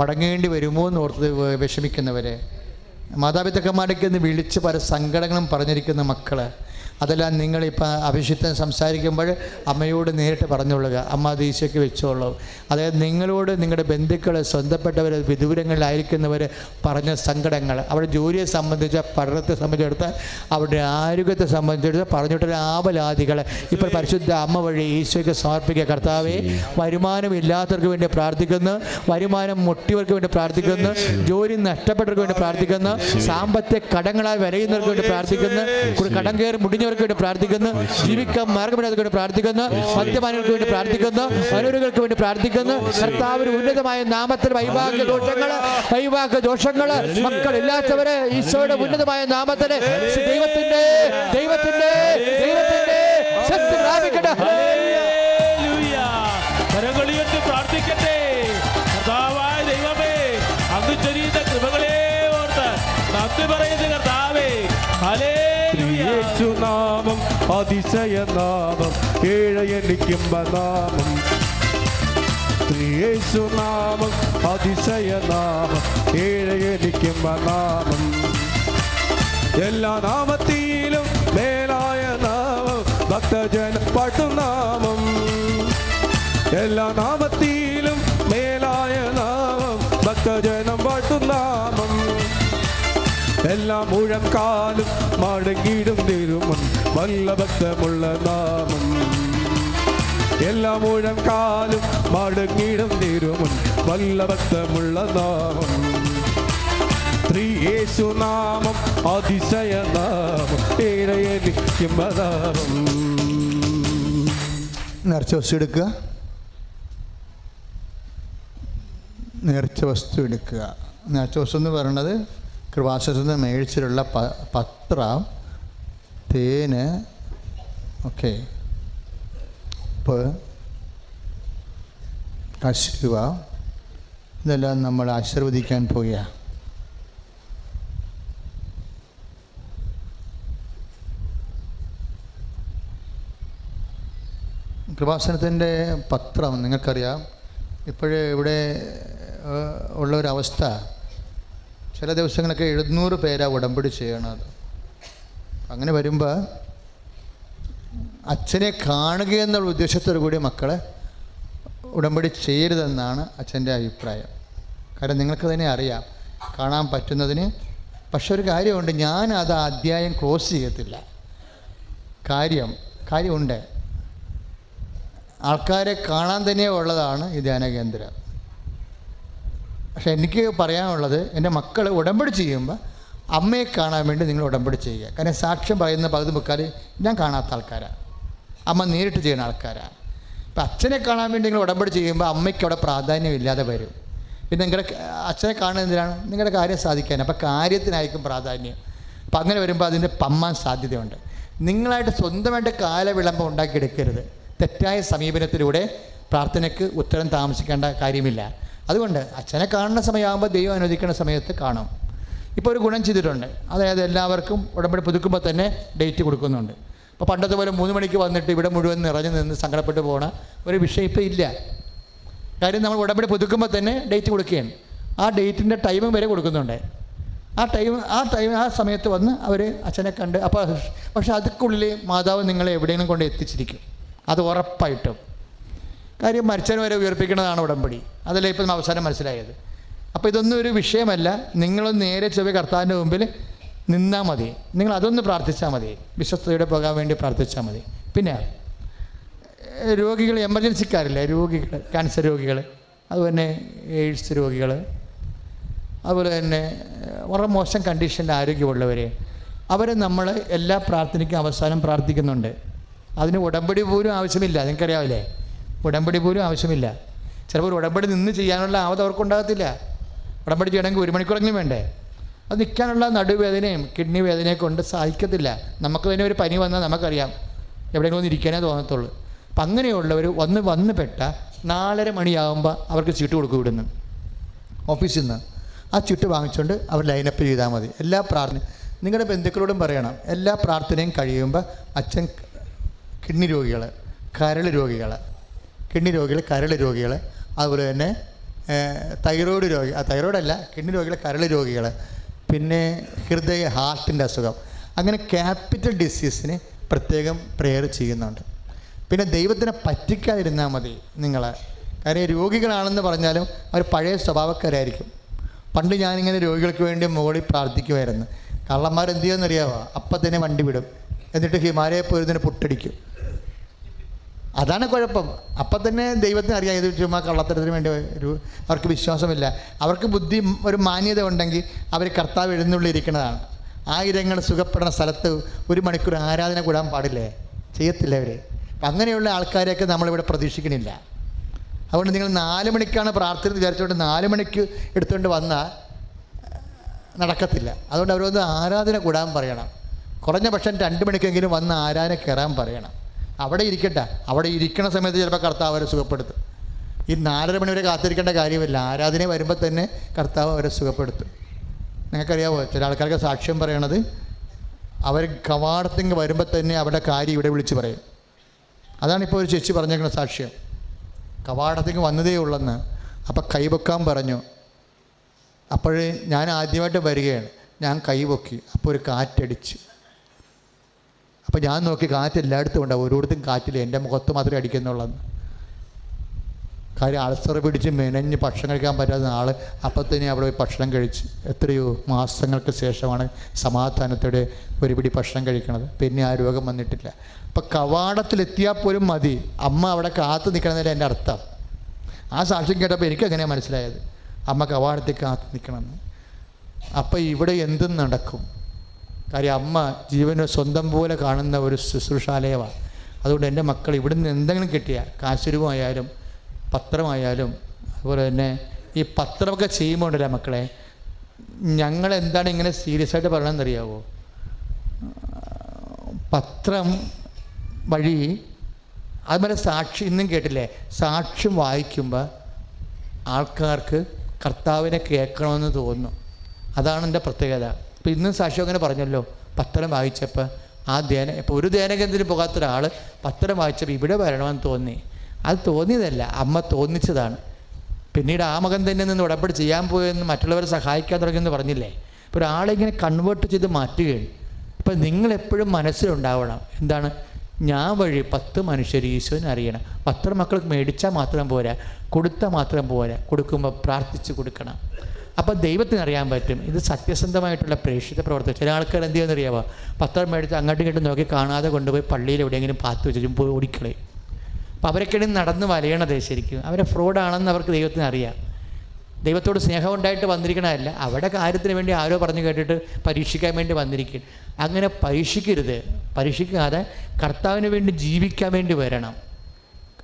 Speaker 2: മടങ്ങേണ്ടി വരുമോ എന്ന് ഓർത്ത് വിഷമിക്കുന്നവരെ, മാതാപിതാക്കന്മാരൊക്കെ ഒന്ന് വിളിച്ച് പല സങ്കടങ്ങളും പറഞ്ഞിരിക്കുന്ന മക്കൾ, അതെല്ലാം നിങ്ങളിപ്പോൾ അഭിഷിക്തൻ സംസാരിക്കുമ്പോൾ അമ്മയോട് നേരിട്ട് പറഞ്ഞുകൊള്ളുക. അമ്മ അത് ഈശോയ്ക്ക് വെച്ചോളൂ. അതായത് നിങ്ങളോട് നിങ്ങളുടെ ബന്ധുക്കൾ, സ്വന്തപ്പെട്ടവർ, വിദൂരങ്ങളിലായിരിക്കുന്നവർ പറഞ്ഞ സങ്കടങ്ങൾ, അവരുടെ ജോലിയെ സംബന്ധിച്ച, പഠനത്തെ സംബന്ധിച്ചെടുത്ത്, അവരുടെ ആരോഗ്യത്തെ സംബന്ധിച്ചെടുത്ത് പറഞ്ഞിട്ടൊരു ആവലാദികൾ ഇപ്പോൾ പരിശുദ്ധ അമ്മ വഴി ഈശോയ്ക്ക് സമർപ്പിക്കുക. കർത്താവെ, വരുമാനമില്ലാത്തവർക്ക് വേണ്ടി പ്രാർത്ഥിക്കുന്നു, വരുമാനം മുട്ടിയവർക്ക് വേണ്ടി പ്രാർത്ഥിക്കുന്നു, ജോലി നഷ്ടപ്പെട്ടവർക്ക് വേണ്ടി പ്രാർത്ഥിക്കുന്നു, സാമ്പത്തിക കടങ്ങളാൽ വരയുന്നവർക്ക് വേണ്ടി പ്രാർത്ഥിക്കുന്നു, കടം കയറി മുടിഞ്ഞ വേണ്ടി പ്രാർത്ഥിക്കുന്നു, ജീവിക്കാൻ മാർഗമില്ലാത്തവർക്ക് വേണ്ടി പ്രാർത്ഥിക്കുന്നു, മദ്യപാനികൾക്ക് വേണ്ടി പ്രാർത്ഥിക്കുന്നു, അനൂരുകൾക്ക് വേണ്ടി പ്രാർത്ഥിക്കുന്നു. കർത്താവിന് ഉന്നതമായ നാമത്തിൽ വൈവാഹിക ദോഷങ്ങള് മക്കളില്ലാത്തവര് ഈശോയുടെ ഉന്നതമായ നാമത്തില് ദൈവത്തിന്റെ ദൈവത്തിന്റെ ദൈവത്തിന്റെ ശക്തി പ്രാപിക്കട്ടെ.
Speaker 4: പ്രാർത്ഥിക്കട്ടെ. കർത്താവായ ദൈവമേ, അങ്ങ് ചൊരിയുന്ന കൃപകളെ ഓർത്ത് നന്ദി പറയുന്ന കർത്താവേ.
Speaker 1: യേശുനാമം അതിശയനാമം, ഏഴയനിക്കുമ്പനാമം. യേശുനാമം അതിശയനാമം, ഏഴയനിക്കുമ്പനാമം. എല്ലാ നാമത്തിലും മേലായ നാമം, ഭക്തജന പാട്ടുനാമം. എല്ലാ നാമത്തിലും മേലായ നാമം, ഭക്തജനം പാട്ടുനാമം. എല്ലാ മുഴങ്കാലും മടങ്ങിടും തിരുമൻ, വല്ലഭക്തമുള്ള നാമം. എല്ലാ മുഴങ്കാലും മടങ്ങിടും തിരുമൻ, വല്ലഭക്തമുള്ള നാമം. യേശുനാമം അതിശയനാമം, ഏഴയനിക്കുമ്പനാമം.
Speaker 2: നേർച്ച വസ്തു എടുക്കുക, നേർച്ച വസ്തു എടുക്കുക. നേർച്ച വസ്തു എന്ന് പറയുന്നത് കൃപാസനത്തിൽ മേടിച്ചിട്ടുള്ള പത്രം, തേന്, ഓക്കെ, ഉപ്പ്, കശുവ, ഇതെല്ലാം നമ്മൾ ആശീർവദിക്കാൻ പോവുകയാണ്. കൃപാസനത്തിൻ്റെ പത്രം നിങ്ങൾക്കറിയാം. ഇപ്പോഴേ ഇവിടെ ഉള്ളൊരവസ്ഥ, ചില ദിവസങ്ങളൊക്കെ 700 പേരാണ് ഉടമ്പടി ചെയ്യണത്. അങ്ങനെ വരുമ്പോൾ അച്ഛനെ കാണുക എന്നുള്ള ഉദ്ദേശത്തോടു കൂടി മക്കളെ ഉടമ്പടി ചെയ്യരുതെന്നാണ് അച്ഛൻ്റെ അഭിപ്രായം. കാരണം നിങ്ങൾക്ക് തന്നെ അറിയാം കാണാൻ പറ്റുന്നതിന്. പക്ഷെ ഒരു കാര്യമുണ്ട്, ഞാൻ അത് അധ്യായം ക്ലോസ് ചെയ്യത്തില്ല. കാര്യം കാര്യമുണ്ട്. ആൾക്കാരെ കാണാൻ തന്നെ ഉള്ളതാണ് ഈ ധ്യാന കേന്ദ്രം. പക്ഷെ എനിക്ക് പറയാനുള്ളത്, എൻ്റെ മക്കൾ ഉടമ്പടി ചെയ്യുമ്പോൾ അമ്മയെ കാണാൻ വേണ്ടി നിങ്ങൾ ഉടമ്പടി ചെയ്യുക. കാരണം സാക്ഷ്യം പറയുന്ന പകുതി മുക്കാൽ ഞാൻ കാണാത്ത ആൾക്കാരാണ്, അമ്മ നേരിട്ട് ചെയ്യുന്ന ആൾക്കാരാണ്. ഇപ്പം അച്ഛനെ കാണാൻ വേണ്ടി നിങ്ങൾ ഉടമ്പടി ചെയ്യുമ്പോൾ അമ്മയ്ക്ക് അവിടെ പ്രാധാന്യമില്ലാതെ വരും. പിന്നെ നിങ്ങളുടെ അച്ഛനെ കാണുന്നത് എന്തിനാണ്? നിങ്ങളുടെ കാര്യം സാധിക്കാൻ. അപ്പോൾ കാര്യത്തിനായിരിക്കും പ്രാധാന്യം. അപ്പം അങ്ങനെ വരുമ്പോൾ അതിൻ്റെ പമ്മാൻ സാധ്യതയുണ്ട്. നിങ്ങളായിട്ട് സ്വന്തമായിട്ട് കാലവിളംബം ഉണ്ടാക്കിയെടുക്കരുത്. തെറ്റായ സമീപനത്തിലൂടെ പ്രാർത്ഥനയ്ക്ക് ഉത്തരം താമസിക്കേണ്ട കാര്യമില്ല. അതുകൊണ്ട് അച്ഛനെ കാണുന്ന സമയമാകുമ്പോൾ ദൈവം അനുവദിക്കുന്ന സമയത്ത് കാണും. ഇപ്പോൾ ഒരു ഗുണം ചെയ്തിട്ടുണ്ട്, അതായത് എല്ലാവർക്കും ഉടമ്പടി പുതുക്കുമ്പോൾ തന്നെ ഡേറ്റ് കൊടുക്കുന്നുണ്ട്. ഇപ്പോൾ പണ്ടത്തെ പോലെ 3 മണിക്ക് വന്നിട്ട് ഇവിടെ മുഴുവൻ നിറഞ്ഞു നിന്ന് സങ്കടപ്പെട്ട് പോകണ ഒരു വിഷയം ഇപ്പോൾ ഇല്ല. കാര്യം നമ്മൾ ഉടമ്പടി പുതുക്കുമ്പോൾ തന്നെ ഡേറ്റ് കൊടുക്കുകയാണ്. ആ ഡേറ്റിൻ്റെ ടൈമും വരെ കൊടുക്കുന്നുണ്ട്. ആ സമയത്ത് വന്ന് അവർ അച്ഛനെ കണ്ട്, അപ്പോൾ പക്ഷെ അതുക്കുള്ളിൽ മാതാവ് നിങ്ങളെ എവിടെയെങ്കിലും കൊണ്ട് എത്തിച്ചിരിക്കും, അത് ഉറപ്പായിട്ടും. കാര്യം മരിച്ചവനെ വരെ ഉയർപ്പിക്കുന്നതാണ് ഉടമ്പടി. അതല്ലേ ഇപ്പം അവസാനം മനസ്സിലായത്. അപ്പോൾ ഇതൊന്നും ഒരു വിഷയമല്ല. നിങ്ങളൊന്ന് നേരെ ചെവ്വ കർത്താവിൻ്റെ മുമ്പിൽ നിന്നാൽ മതി. നിങ്ങൾ അതൊന്ന് പ്രാർത്ഥിച്ചാൽ മതി, വിശ്വസ്തയോടെ പോകാൻ വേണ്ടി പ്രാർത്ഥിച്ചാൽ മതി. പിന്നെ രോഗികൾ, എമർജൻസിക്കാരില്ലേ, രോഗികൾ, ക്യാൻസർ രോഗികൾ, അതുപോലെ എയ്ഡ്സ് രോഗികൾ, അതുപോലെ തന്നെ വളരെ മോശം കണ്ടീഷനിൽ ആരോഗ്യമുള്ളവർ, അവരെ നമ്മൾ എല്ലാ പ്രാർത്ഥനയ്ക്കും അവസാനം പ്രാർത്ഥിക്കുന്നുണ്ട്. അതിന് ഉടമ്പടി പോലും ആവശ്യമില്ല. നിങ്ങൾക്കറിയാവില്ലേ, ഉടമ്പടി പോലും ആവശ്യമില്ല. ചിലപ്പോൾ ഉടമ്പടി നിന്ന് ചെയ്യാനുള്ള ആവത് അവർക്കുണ്ടാകത്തില്ല. ഉടമ്പടി ചെയ്യണമെങ്കിൽ 1 മണിക്കൂറെങ്കിലും വേണ്ടേ? അത് നിൽക്കാനുള്ള നടുവേദനയും കിഡ്നി വേദനയൊക്കെ കൊണ്ട് സഹിക്കത്തില്ല. നമുക്ക് തന്നെ ഒരു പനി വന്നാൽ നമുക്കറിയാം എവിടെയെങ്കിലും ഒന്ന് ഇരിക്കാനേ തോന്നത്തുള്ളൂ. അപ്പം അങ്ങനെയുള്ളവർ വന്ന് പെട്ട 4:30 മണിയാകുമ്പോൾ അവർക്ക് ചീട്ട് കൊടുക്കും. ഇവിടുന്ന് ഓഫീസിൽ നിന്ന് ആ ചീട്ട് വാങ്ങിച്ചുകൊണ്ട് അവർ ലൈനപ്പ് ചെയ്താൽ മതി. എല്ലാ പ്രാർത്ഥന നിങ്ങളുടെ ബന്ധുക്കളോടും പറയണം. എല്ലാ പ്രാർത്ഥനയും കഴിയുമ്പോൾ അച്ഛൻ കിഡ്നി രോഗികൾ, കരൾ രോഗികൾ, കിഡ്നി രോഗികൾ, കരൾ രോഗികൾ, അതുപോലെ തന്നെ തൈറോയ്ഡ് രോഗി, തൈറോയ്ഡല്ല, കിഡ്നി രോഗികൾ, കരൾ രോഗികൾ, പിന്നെ ഹാർട്ടിൻ്റെ അസുഖം, അങ്ങനെ ക്യാപിറ്റൽ ഡിസീസിന് പ്രത്യേകം പ്രെയർ ചെയ്യുന്നുണ്ട്. പിന്നെ ദൈവത്തിനെ പറ്റിക്കാതിരുന്നാൽ മതി നിങ്ങൾ. കാര്യം രോഗികളാണെന്ന് പറഞ്ഞാലും അവർ പഴയ സ്വഭാവക്കാരായിരിക്കും. പണ്ട് ഞാനിങ്ങനെ രോഗികൾക്ക് വേണ്ടി മുകളിൽ പ്രാർത്ഥിക്കുമായിരുന്നു. കള്ളന്മാർ എന്ത് ചെയ്യുമെന്നറിയാമോ? അപ്പം തന്നെ വണ്ടി വിടും, എന്നിട്ട് ഹിമാലയ പോയിരുന്നതിന് പുട്ടടിക്കും. അതാണ് കുഴപ്പം. അപ്പം തന്നെ ദൈവത്തിന് അറിയാം ഇത് ചുമ്മാ കള്ളത്തരത്തിന് വേണ്ടി അവർക്ക് വിശ്വാസമില്ല. അവർക്ക് ബുദ്ധി, ഒരു മാന്യത ഉണ്ടെങ്കിൽ അവർ കർത്താവ് എഴുന്നള്ളിയിരിക്കുന്നതാണ്. ആയിരങ്ങൾ സുഖപ്പെടുന്ന സ്ഥലത്ത് 1 മണിക്കൂർ ആരാധന കൂടാൻ പാടില്ലേ? ചെയ്യത്തില്ല അവർ. അപ്പം അങ്ങനെയുള്ള ആൾക്കാരെയൊക്കെ നമ്മളിവിടെ പ്രതീക്ഷിക്കണില്ല. അതുകൊണ്ട് നിങ്ങൾ 4 മണിക്കാണ് പ്രാർത്ഥന വിചാരിച്ചുകൊണ്ട് 4 മണിക്ക് എടുത്തുകൊണ്ട് വന്നാൽ നടക്കത്തില്ല. അതുകൊണ്ട് അവരൊന്ന് ആരാധന കൂടാൻ പറയണം. കുറഞ്ഞ പക്ഷം 2 മണിക്കെങ്കിലും വന്ന് ആരാധന കയറാൻ പറയണം. അവിടെ ഇരിക്കട്ടെ. അവിടെ ഇരിക്കുന്ന സമയത്ത് ചിലപ്പോൾ കർത്താവ് അവരെ സുഖപ്പെടുത്തും. ഈ 4:30 മണി വരെ കാത്തിരിക്കേണ്ട കാര്യമില്ല. ആരാധന വരുമ്പോൾ തന്നെ കർത്താവ് അവരെ സുഖപ്പെടുത്തും. നിങ്ങൾക്കറിയാമോ, ചില ആൾക്കാർക്ക് സാക്ഷ്യം പറയണത് അവർ കവാടത്തിങ്ങ് വരുമ്പോൾ തന്നെ അവരുടെ കാര്യം ഇവിടെ വിളിച്ച് പറയും. അതാണിപ്പോൾ ഒരു ചേച്ചി പറഞ്ഞേക്കുന്ന സാക്ഷ്യം. കവാടത്തിങ്ങ് വന്നതേ ഉള്ളെന്ന്. അപ്പം കൈവെക്കാൻ പറഞ്ഞു. അപ്പോഴേ ഞാൻ ആദ്യമായിട്ട് വരികയാണ്. ഞാൻ കൈവൊക്കി. അപ്പോൾ ഒരു കാറ്റടിച്ച്. അപ്പോൾ ഞാൻ നോക്കി, കാറ്റ് എല്ലായിടത്തും ഉണ്ടാവും, ഓരോരുത്തരും കാറ്റില്ല, എൻ്റെ മുഖത്ത് മാത്രമേ അടിക്കുന്നുള്ളെന്ന്. കാര്യം അൾസർ പിടിച്ച് മെനഞ്ഞ് ഭക്ഷണം കഴിക്കാൻ പറ്റാത്ത ആൾ അപ്പം തന്നെ അവിടെ പോയി ഭക്ഷണം കഴിച്ച്. എത്രയോ മാസങ്ങൾക്ക് ശേഷമാണ് സമാധാനത്തോടെ ഒരു പിടി ഭക്ഷണം കഴിക്കണത്. പിന്നെ ആ രോഗം വന്നിട്ടില്ല. അപ്പം കവാടത്തിലെത്തിയാൽ പോലും മതി, അമ്മ അവിടെ കാത്തു നിൽക്കണമെന്നല്ല എൻ്റെ അർത്ഥം. ആ സാക്ഷ്യം കേട്ടപ്പോൾ എനിക്കങ്ങനെയാണ് മനസ്സിലായത്, അമ്മ കവാടത്തിൽ കാത്തു നിൽക്കണമെന്ന്. അപ്പം ഇവിടെ എന്തും നടക്കും. കാര്യം അമ്മ ജീവനെ സ്വന്തം പോലെ കാണുന്ന ഒരു ശുശ്രൂഷാലയമാണ്. അതുകൊണ്ട് എൻ്റെ മക്കൾ ഇവിടുന്ന് എന്തെങ്കിലും കിട്ടിയാൽ, കാശുരൂപമായാലും പത്രമായാലും, അതുപോലെ തന്നെ ഈ പത്രമൊക്കെ ചെയ്യുമ്പോൾ ഉണ്ടല്ലോ മക്കളെ, ഞങ്ങളെന്താണ് ഇങ്ങനെ സീരിയസ് ആയിട്ട് പറയണമെന്നറിയാവോ? പത്രം വഴി അതുപോലെ സാക്ഷി ഇന്നും കേട്ടില്ലേ, സാക്ഷ്യം വായിക്കുമ്പോൾ ആൾക്കാർക്ക് കർത്താവിനെ കേൾക്കണമെന്ന് തോന്നുന്നു. അതാണ് എൻ്റെ പ്രത്യേകത. ഇപ്പോൾ ഇന്നും സാക്ഷ്യം അങ്ങനെ പറഞ്ഞല്ലോ, പത്രം വായിച്ചപ്പോൾ ഇപ്പോൾ ഒരു ധ്യാനകേന്ദ്രത്തിന് പോകാത്ത ഒരാൾ പത്രം വായിച്ചപ്പോൾ ഇവിടെ വരണമെന്ന് തോന്നി. അത് തോന്നിയതല്ല, അമ്മ തോന്നിച്ചതാണ്. പിന്നീട് ആ മകൻ തന്നെ നിന്ന് ഉടമ്പടി ചെയ്യാൻ പോയെന്ന് മറ്റുള്ളവരെ സഹായിക്കാൻ തുടങ്ങിയെന്ന് പറഞ്ഞില്ലേ. ഇപ്പോൾ ഒരാളെങ്ങനെ കൺവേർട്ട് ചെയ്ത് മാറ്റുകയാണ്. അപ്പോൾ നിങ്ങളെപ്പോഴും മനസ്സിലുണ്ടാവണം, എന്താണ്, ഞാൻ വഴി 10 മനുഷ്യർ ഈശോനെ അറിയണം. പത്രം മക്കൾക്ക് മേടിച്ചാൽ മാത്രം പോരാ, കൊടുത്താൽ മാത്രം പോരാ, കൊടുക്കുമ്പോൾ പ്രാർത്ഥിച്ച് കൊടുക്കണം.
Speaker 3: അപ്പോൾ ദൈവത്തിന് അറിയാൻ പറ്റും ഇത് സത്യസന്ധമായിട്ടുള്ള പ്രേക്ഷിത പ്രവർത്തനം. ചില ആൾക്കാർ എന്ത് ചെയ്യുമെന്നറിയാമോ, പത്രം മേടിച്ച് അങ്ങോട്ടും ഇങ്ങോട്ടും നോക്കി കാണാതെ കൊണ്ടുപോയി പള്ളിയിൽ എവിടെയെങ്കിലും പാത്ത് വെച്ചും പോയി ഓടിക്കളേ. അപ്പോൾ അവരൊക്കെയാണ് നടന്ന് വലയണത്. ശരിക്കും അവരെ ഫ്രോഡാണെന്ന് അവർക്ക് ദൈവത്തിന് അറിയാം. ദൈവത്തോട് സ്നേഹം ഉണ്ടായിട്ട് വന്നിരിക്കണമല്ല, അവിടെ കാര്യത്തിന് വേണ്ടി ആരോ പറഞ്ഞു കേട്ടിട്ട് പരീക്ഷിക്കാൻ വേണ്ടി വന്നിരിക്കും. അങ്ങനെ പരീക്ഷിക്കരുത്. പരീക്ഷിക്കാതെ കർത്താവിന് വേണ്ടി ജീവിക്കാൻ വേണ്ടി വരണം.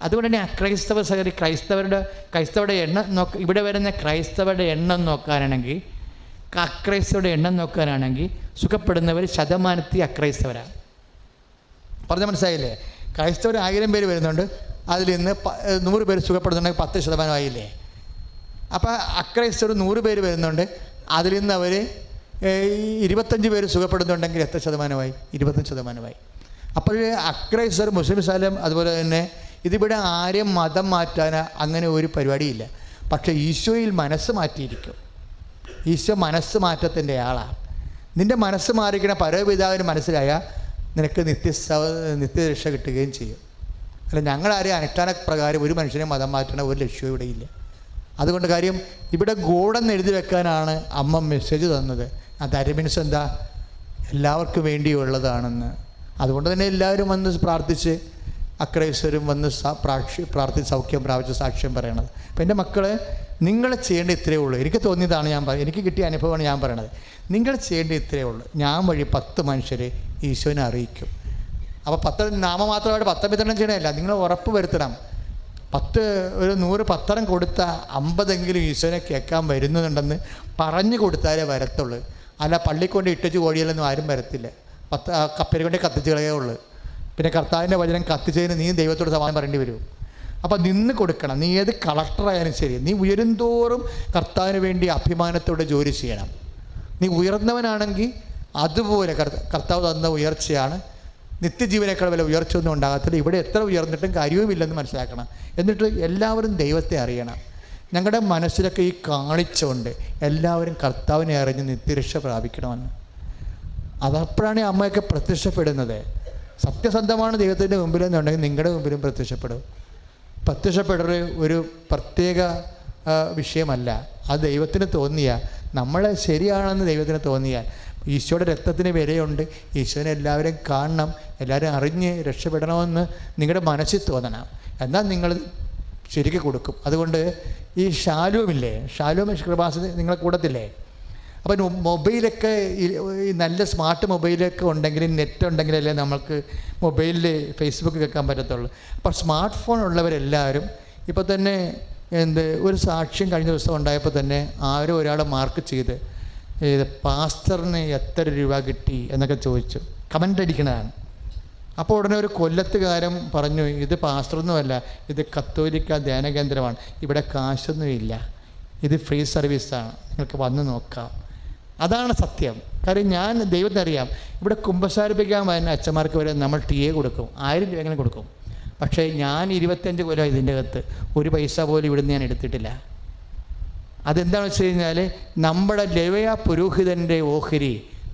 Speaker 3: അതുകൊണ്ട് തന്നെ അക്രൈസ്തവ സഹരി ക്രൈസ്തവരുടെ എണ്ണം ഇവിടെ വരുന്ന ക്രൈസ്തവരുടെ എണ്ണം നോക്കാനാണെങ്കിൽ, അക്രൈസ്തവരുടെ എണ്ണം നോക്കാനാണെങ്കിൽ സുഖപ്പെടുന്നവർ ശതമാനത്തിൽ അക്രൈസ്തവരാണ്. പറഞ്ഞ മനസ്സിലായില്ലേ? ക്രൈസ്തവർ 1000 പേര് വരുന്നുണ്ട്, അതിൽ നിന്ന് 100 പേര് സുഖപ്പെടുന്നുണ്ടെങ്കിൽ 10% ആയില്ലേ? അപ്പോൾ അക്രൈസ്തവർ 100 പേര് വരുന്നുണ്ട്, അതിൽ നിന്ന് അവർ 25 പേര് സുഖപ്പെടുന്നുണ്ടെങ്കിൽ എത്ര ശതമാനമായി? 25%. അപ്പോൾ അക്രൈസ്തവർ മുസ്ലിംസാലും അതുപോലെ തന്നെ ഇതിവിടെ ആരും മതം മാറ്റാൻ അങ്ങനെ ഒരു പരിപാടിയില്ല. പക്ഷേ ഈശോയിൽ മനസ്സ് മാറ്റിയിരിക്കും. ഈശോ മനസ്സ് മാറ്റത്തിൻ്റെ ആളാണ്. നിൻ്റെ മനസ്സ് മാറിക്കണ പരമപിതാവിന് മനസ്സിലായാൽ നിനക്ക് നിത്യരക്ഷ കിട്ടുകയും ചെയ്യും. അല്ല, ഞങ്ങളാരെയും അനുഷ്ഠാന പ്രകാരം ഒരു മനുഷ്യനെ മതം മാറ്റണ ഒരു ലക്ഷ്യവും ഇവിടെ ഇല്ല. അതുകൊണ്ട് കാര്യം ഇവിടെ ഗോഡെന്ന് എഴുതി വെക്കാനാണ് അമ്മ മെസ്സേജ് തന്നത്. അത് മീൻസ് എന്താ? എല്ലാവർക്കും വേണ്ടിയുള്ളതാണെന്ന്. അതുകൊണ്ട് തന്നെ എല്ലാവരും വന്ന് പ്രാർത്ഥിച്ച്, അക്രൈസ്തവരും വന്ന് പ്രാർത്ഥിച്ച് സൗഖ്യം പ്രാപിച്ച് സാക്ഷ്യം പറയണത്. അപ്പം എൻ്റെ മക്കളെ, നിങ്ങൾ ചെയ്യേണ്ട ഇത്രയേ ഉള്ളൂ. എനിക്ക് തോന്നിയതാണ് എനിക്ക് കിട്ടിയ അനുഭവമാണ് ഞാൻ പറയണത്. നിങ്ങൾ ചെയ്യേണ്ട ഇത്രയേ ഉള്ളൂ. ഞാൻ വഴി 10 മനുഷ്യരെ ഈശോനെ അറിയിക്കും. അപ്പോൾ 10 നാമമാത്രമായിട്ട് 10 വിതരണം ചെയ്യണമല്ല, നിങ്ങൾ ഉറപ്പ് വരുത്തണം. 100 പത്രം കൊടുത്താൽ 50 ഈശോനെ കേൾക്കാൻ വരുന്നുണ്ടെന്ന് പറഞ്ഞു കൊടുത്താലേ വരത്തുള്ളൂ. അല്ല, പള്ളിക്കൊണ്ട് ഇട്ടച്ച് കോഴിയിലൊന്നും ആരും വരത്തില്ല. കപ്പരി കൊണ്ട് കത്തിച്ച് കളയേ ഉള്ളൂ. പിന്നെ കർത്താവിൻ്റെ വചനം കത്തിച്ചതിന് നീ ദൈവത്തോട് സമാധാനം പറയേണ്ടി വരും. അപ്പോൾ നിന്ന് കൊടുക്കണം. നീ ഏത് കളക്ടറായാലും ശരി, നീ ഉയരുന്തോറും കർത്താവിന് വേണ്ടി അഭിമാനത്തോടെ ജോലി ചെയ്യണം. നീ ഉയർന്നവനാണെങ്കിൽ അതുപോലെ കർത്താവ് തന്ന ഉയർച്ചയാണ്. നിത്യജീവനേക്കാൾ വില ഉയർച്ചയൊന്നും ഉണ്ടാകത്തില്ല. ഇവിടെ എത്ര ഉയർന്നിട്ടും കാര്യവുമില്ലെന്ന് മനസ്സിലാക്കണം. എന്നിട്ട് എല്ലാവരും ദൈവത്തെ അറിയണം. ഞങ്ങളുടെ മനസ്സിലൊക്കെ ഈ കാണിച്ചുകൊണ്ട് എല്ലാവരും കർത്താവിനെ അറിഞ്ഞ് നിത്യരക്ഷ പ്രാപിക്കണമെന്ന്. അതപ്പോഴാണ് അമ്മയൊക്കെ പ്രത്യക്ഷപ്പെടുന്നത്. സത്യസന്ധമാണ് ദൈവത്തിൻ്റെ മുമ്പിലെന്നുണ്ടെങ്കിൽ നിങ്ങളുടെ മുമ്പിലും പ്രത്യക്ഷപ്പെടൽ ഒരു പ്രത്യേക വിഷയമല്ല. അത് ദൈവത്തിന് തോന്നിയാൽ, നമ്മളെ ശരിയാണെന്ന് ദൈവത്തിന് തോന്നിയാൽ, ഈശോയുടെ രക്തത്തിന് വിലയുണ്ട്, ഈശോനെ എല്ലാവരും കാണണം, എല്ലാവരും അറിഞ്ഞ് രക്ഷപ്പെടണമെന്ന് നിങ്ങളുടെ മനസ്സിൽ തോന്നണം. എന്നാൽ നിങ്ങൾ ശരിക്കും കൊടുക്കും. അതുകൊണ്ട് ഈ ഷാലോം കൃപാസന നിങ്ങളെ കൂടത്തില്ലേ? അപ്പം മൊബൈലൊക്കെ ഈ നല്ല സ്മാർട്ട് മൊബൈലൊക്കെ ഉണ്ടെങ്കിൽ, നെറ്റ് ഉണ്ടെങ്കിലല്ലേ നമുക്ക് മൊബൈലിൽ ഫേസ്ബുക്ക് കേൾക്കാൻ പറ്റത്തുള്ളൂ. അപ്പോൾ സ്മാർട്ട് ഫോൺ ഉള്ളവരെല്ലാവരും ഇപ്പോൾ തന്നെ ഒരു സാക്ഷ്യം കഴിഞ്ഞ ദിവസം ഉണ്ടായപ്പോൾ തന്നെ ആരോ ഒരാളെ മാർക്ക് ചെയ്ത് പാസ്റ്ററിന് എത്ര രൂപ കിട്ടി എന്നൊക്കെ ചോദിച്ചു, കമൻ്റ് അടിക്കണതാണ്. അപ്പോൾ ഉടനെ ഒരു കൊല്ലത്തുകാരൻ പറഞ്ഞു, ഇത് പാസ്റ്ററൊന്നുമല്ല, ഇത് കത്തോലിക്ക ധ്യാന കേന്ദ്രമാണ്, ഇവിടെ കാശൊന്നുമില്ല, ഇത് ഫ്രീ സർവീസാണ്, നിങ്ങൾക്ക് വന്ന് നോക്കാം. അതാണ് സത്യം. കാര്യം ഞാൻ ദൈവത്തിന് അറിയാം, ഇവിടെ കുമ്പസാരിപ്പിക്കാൻ വരുന്ന അച്ഛന്മാർക്ക് വരെ നമ്മൾ TA കൊടുക്കും, 1000 രൂപ എങ്ങനെ കൊടുക്കും. പക്ഷേ ഞാൻ 25 കൊല്ലം ഇതിൻ്റെ അകത്ത് ഒരു പൈസ പോലും ഇവിടുന്ന് ഞാൻ എടുത്തിട്ടില്ല. അതെന്താണെന്ന് വെച്ച് കഴിഞ്ഞാൽ, നമ്മുടെ ലേവ്യ പുരോഹിതൻ്റെ ഓഹരി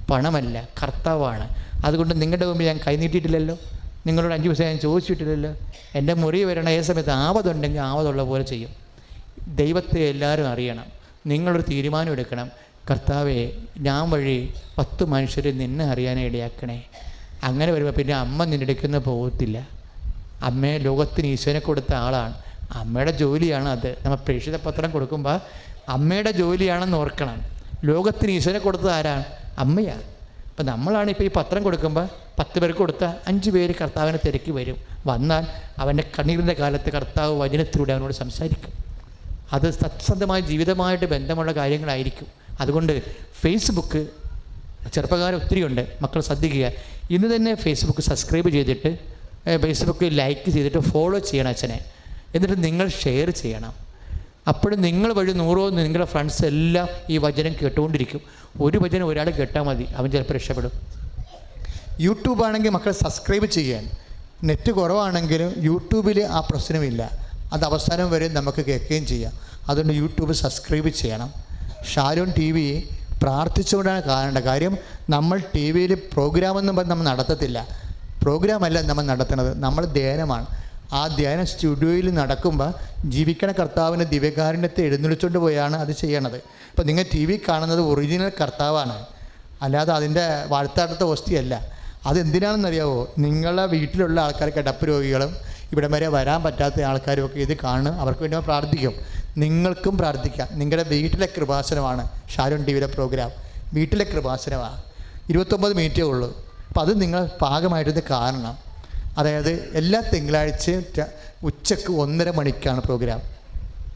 Speaker 3: പണമല്ല, കർത്താവാണ്. അതുകൊണ്ട് നിങ്ങളുടെ മുമ്പിൽ ഞാൻ കൈനീട്ടിയിട്ടില്ലല്ലോ, നിങ്ങളോട് 5 പൈസ ഞാൻ ചോദിച്ചിട്ടില്ലല്ലോ. എൻ്റെ മുറി വരണ ഏത് സമയത്ത് ആവതുണ്ടെങ്കിൽ ആവതുള്ള പോലെ ചെയ്യും. ദൈവത്തെ എല്ലാവരും അറിയണം. നിങ്ങളൊരു തീരുമാനം എടുക്കണം, കർത്താവേ, ഞാൻ വഴി 10 മനുഷ്യരെ നിന്നെ അറിയാനേ ഇടയാക്കണേ. അങ്ങനെ വരുമ്പോൾ പിന്നെ അമ്മ നിൻ്റെ അടുക്കുന്ന പോകത്തില്ല. അമ്മയെ ലോകത്തിന് ഈശോനെ കൊടുത്ത ആളാണ്. അമ്മയുടെ ജോലിയാണ് അത്. നമ്മൾ പ്രേക്ഷിത പത്രം കൊടുക്കുമ്പോൾ അമ്മയുടെ ജോലിയാണെന്ന് ഓർക്കണം. ലോകത്തിന് ഈശോനെ കൊടുത്തത് ആരാണ്? അമ്മയാണ്. അപ്പം നമ്മളാണ് ഇപ്പോൾ ഈ പത്രം കൊടുക്കുമ്പോൾ 10 പേർക്ക് കൊടുത്താൽ 5 പേര് കർത്താവിനെ തിരക്കി വരും. വന്നാൽ അവൻ്റെ കണ്ണീരിൻ്റെ കാലത്ത് കർത്താവ് വചനത്തിലൂടെ അവനോട് സംസാരിക്കും. അത് സത്യസന്ധമായ ജീവിതമായിട്ട് ബന്ധമുള്ള കാര്യങ്ങളായിരിക്കും. അതുകൊണ്ട് ഫേസ്ബുക്ക് ചെറുപ്പക്കാർ ഒത്തിരിയുണ്ട്, മക്കൾ ശ്രദ്ധിക്കുക. ഇന്ന് തന്നെ ഫേസ്ബുക്ക് സബ്സ്ക്രൈബ് ചെയ്തിട്ട്, ഫേസ്ബുക്ക് ലൈക്ക് ചെയ്തിട്ട് ഫോളോ ചെയ്യണം അച്ഛനെ. എന്നിട്ട് നിങ്ങൾ ഷെയർ ചെയ്യണം. അപ്പോഴും നിങ്ങൾ വഴി 100 നിങ്ങളുടെ ഫ്രണ്ട്സ് എല്ലാം ഈ വചനം കേട്ടുകൊണ്ടിരിക്കും. ഒരു വചനം ഒരാൾ കേട്ടാൽ മതി, അവൻ ചിലപ്പോൾ രക്ഷപ്പെടും.
Speaker 2: യൂട്യൂബ് ആണെങ്കിൽ മക്കൾ സബ്സ്ക്രൈബ് ചെയ്യാൻ. നെറ്റ് കുറവാണെങ്കിലും യൂട്യൂബിൽ ആ പ്രശ്നമില്ല, അത് അവസാനം വരെ നമുക്ക് കേൾക്കുകയും ചെയ്യാം. അതുകൊണ്ട് യൂട്യൂബ് സബ്സ്ക്രൈബ് ചെയ്യണം. ഷാലോം TV പ്രാർത്ഥിച്ചുകൊണ്ടാണ് കാണേണ്ട. കാര്യം നമ്മൾ TV പ്രോഗ്രാമൊന്നും പറഞ്ഞ് നമ്മൾ നടത്തത്തില്ല. പ്രോഗ്രാമല്ല നമ്മൾ നടത്തുന്നത്, നമ്മൾ ധ്യാനമാണ്. ആ ധ്യാന സ്റ്റുഡിയോയിൽ നടക്കുമ്പോൾ ജീവിക്കണ കർത്താവിൻ്റെ ദിവ്യകാരുണ്യത്തെ എഴുന്നള്ളിച്ചുകൊണ്ട് പോയാണ് അത് ചെയ്യണത്. അപ്പോൾ നിങ്ങൾ ടി വി കാണുന്നത് ഒറിജിനൽ കർത്താവാണ്, അല്ലാതെ അതിൻ്റെ വാഴ്ത്താട്ടത്തെ ഹോസ്റ്റിയല്ല. അതെന്തിനാണെന്നറിയാവോ? നിങ്ങളെ വീട്ടിലുള്ള ആൾക്കാർ, കിടപ്പ് രോഗികളും ഇവിടെ വരെ വരാൻ പറ്റാത്ത ആൾക്കാരും ഒക്കെ ഇത് കാണും, അവർക്ക് വേണ്ടി പ്രാർത്ഥിക്കും. നിങ്ങൾക്കും പ്രാർത്ഥിക്കാം. നിങ്ങളുടെ വീട്ടിലെ കൃപാസനമാണ് ഷാരോൺ ടി വിയിലെ പ്രോഗ്രാം. വീട്ടിലെ കൃപാസനമാണ്. 29 മിനിറ്റേ ഉള്ളൂ. അപ്പോൾ അത് നിങ്ങൾ ഭാഗമായിട്ടത് കാണണം. അതായത് എല്ലാ തിങ്കളാഴ്ചയും ഉച്ചക്ക് 1:30 മണിക്കാണ് പ്രോഗ്രാം.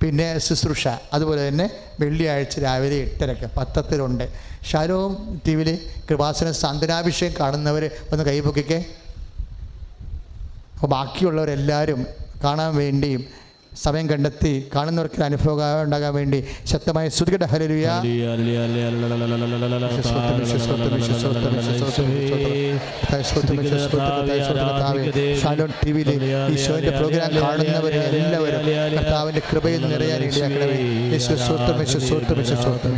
Speaker 2: പിന്നെ ശുശ്രൂഷ അതുപോലെ തന്നെ വെള്ളിയാഴ്ച രാവിലെ 8:30 പത്രത്തിലുണ്ട്. ഷാരോൺ ടി വിയിൽ കൃപാസന സാന്ത്വനാഭിഷേകം കാണുന്നവർ ഒന്ന് കൈപൊക്കിക്കേ. അപ്പോൾ ബാക്കിയുള്ളവരെല്ലാവരും കാണാൻ വേണ്ടിയും സമയം കണ്ടെത്തി കാണുന്നവർക്ക് അനുഭവം ഉണ്ടാകാൻ വേണ്ടി ശക്തമായി സ്തുതിക്കട്ടെ. ഹല്ലേലൂയ. ഷാലോൺ ടി വിയിൽ ഈ ഷോയുടെ പ്രോഗ്രാം കാണുന്നവരെ എല്ലാവരും കർത്താവിൻ്റെ കൃപയിൽ നിറയാൻ ഇടയാക്കണമേ. യേശു സ്തോത്രം, യേശു സ്തോത്രം, യേശു സ്തോത്രം.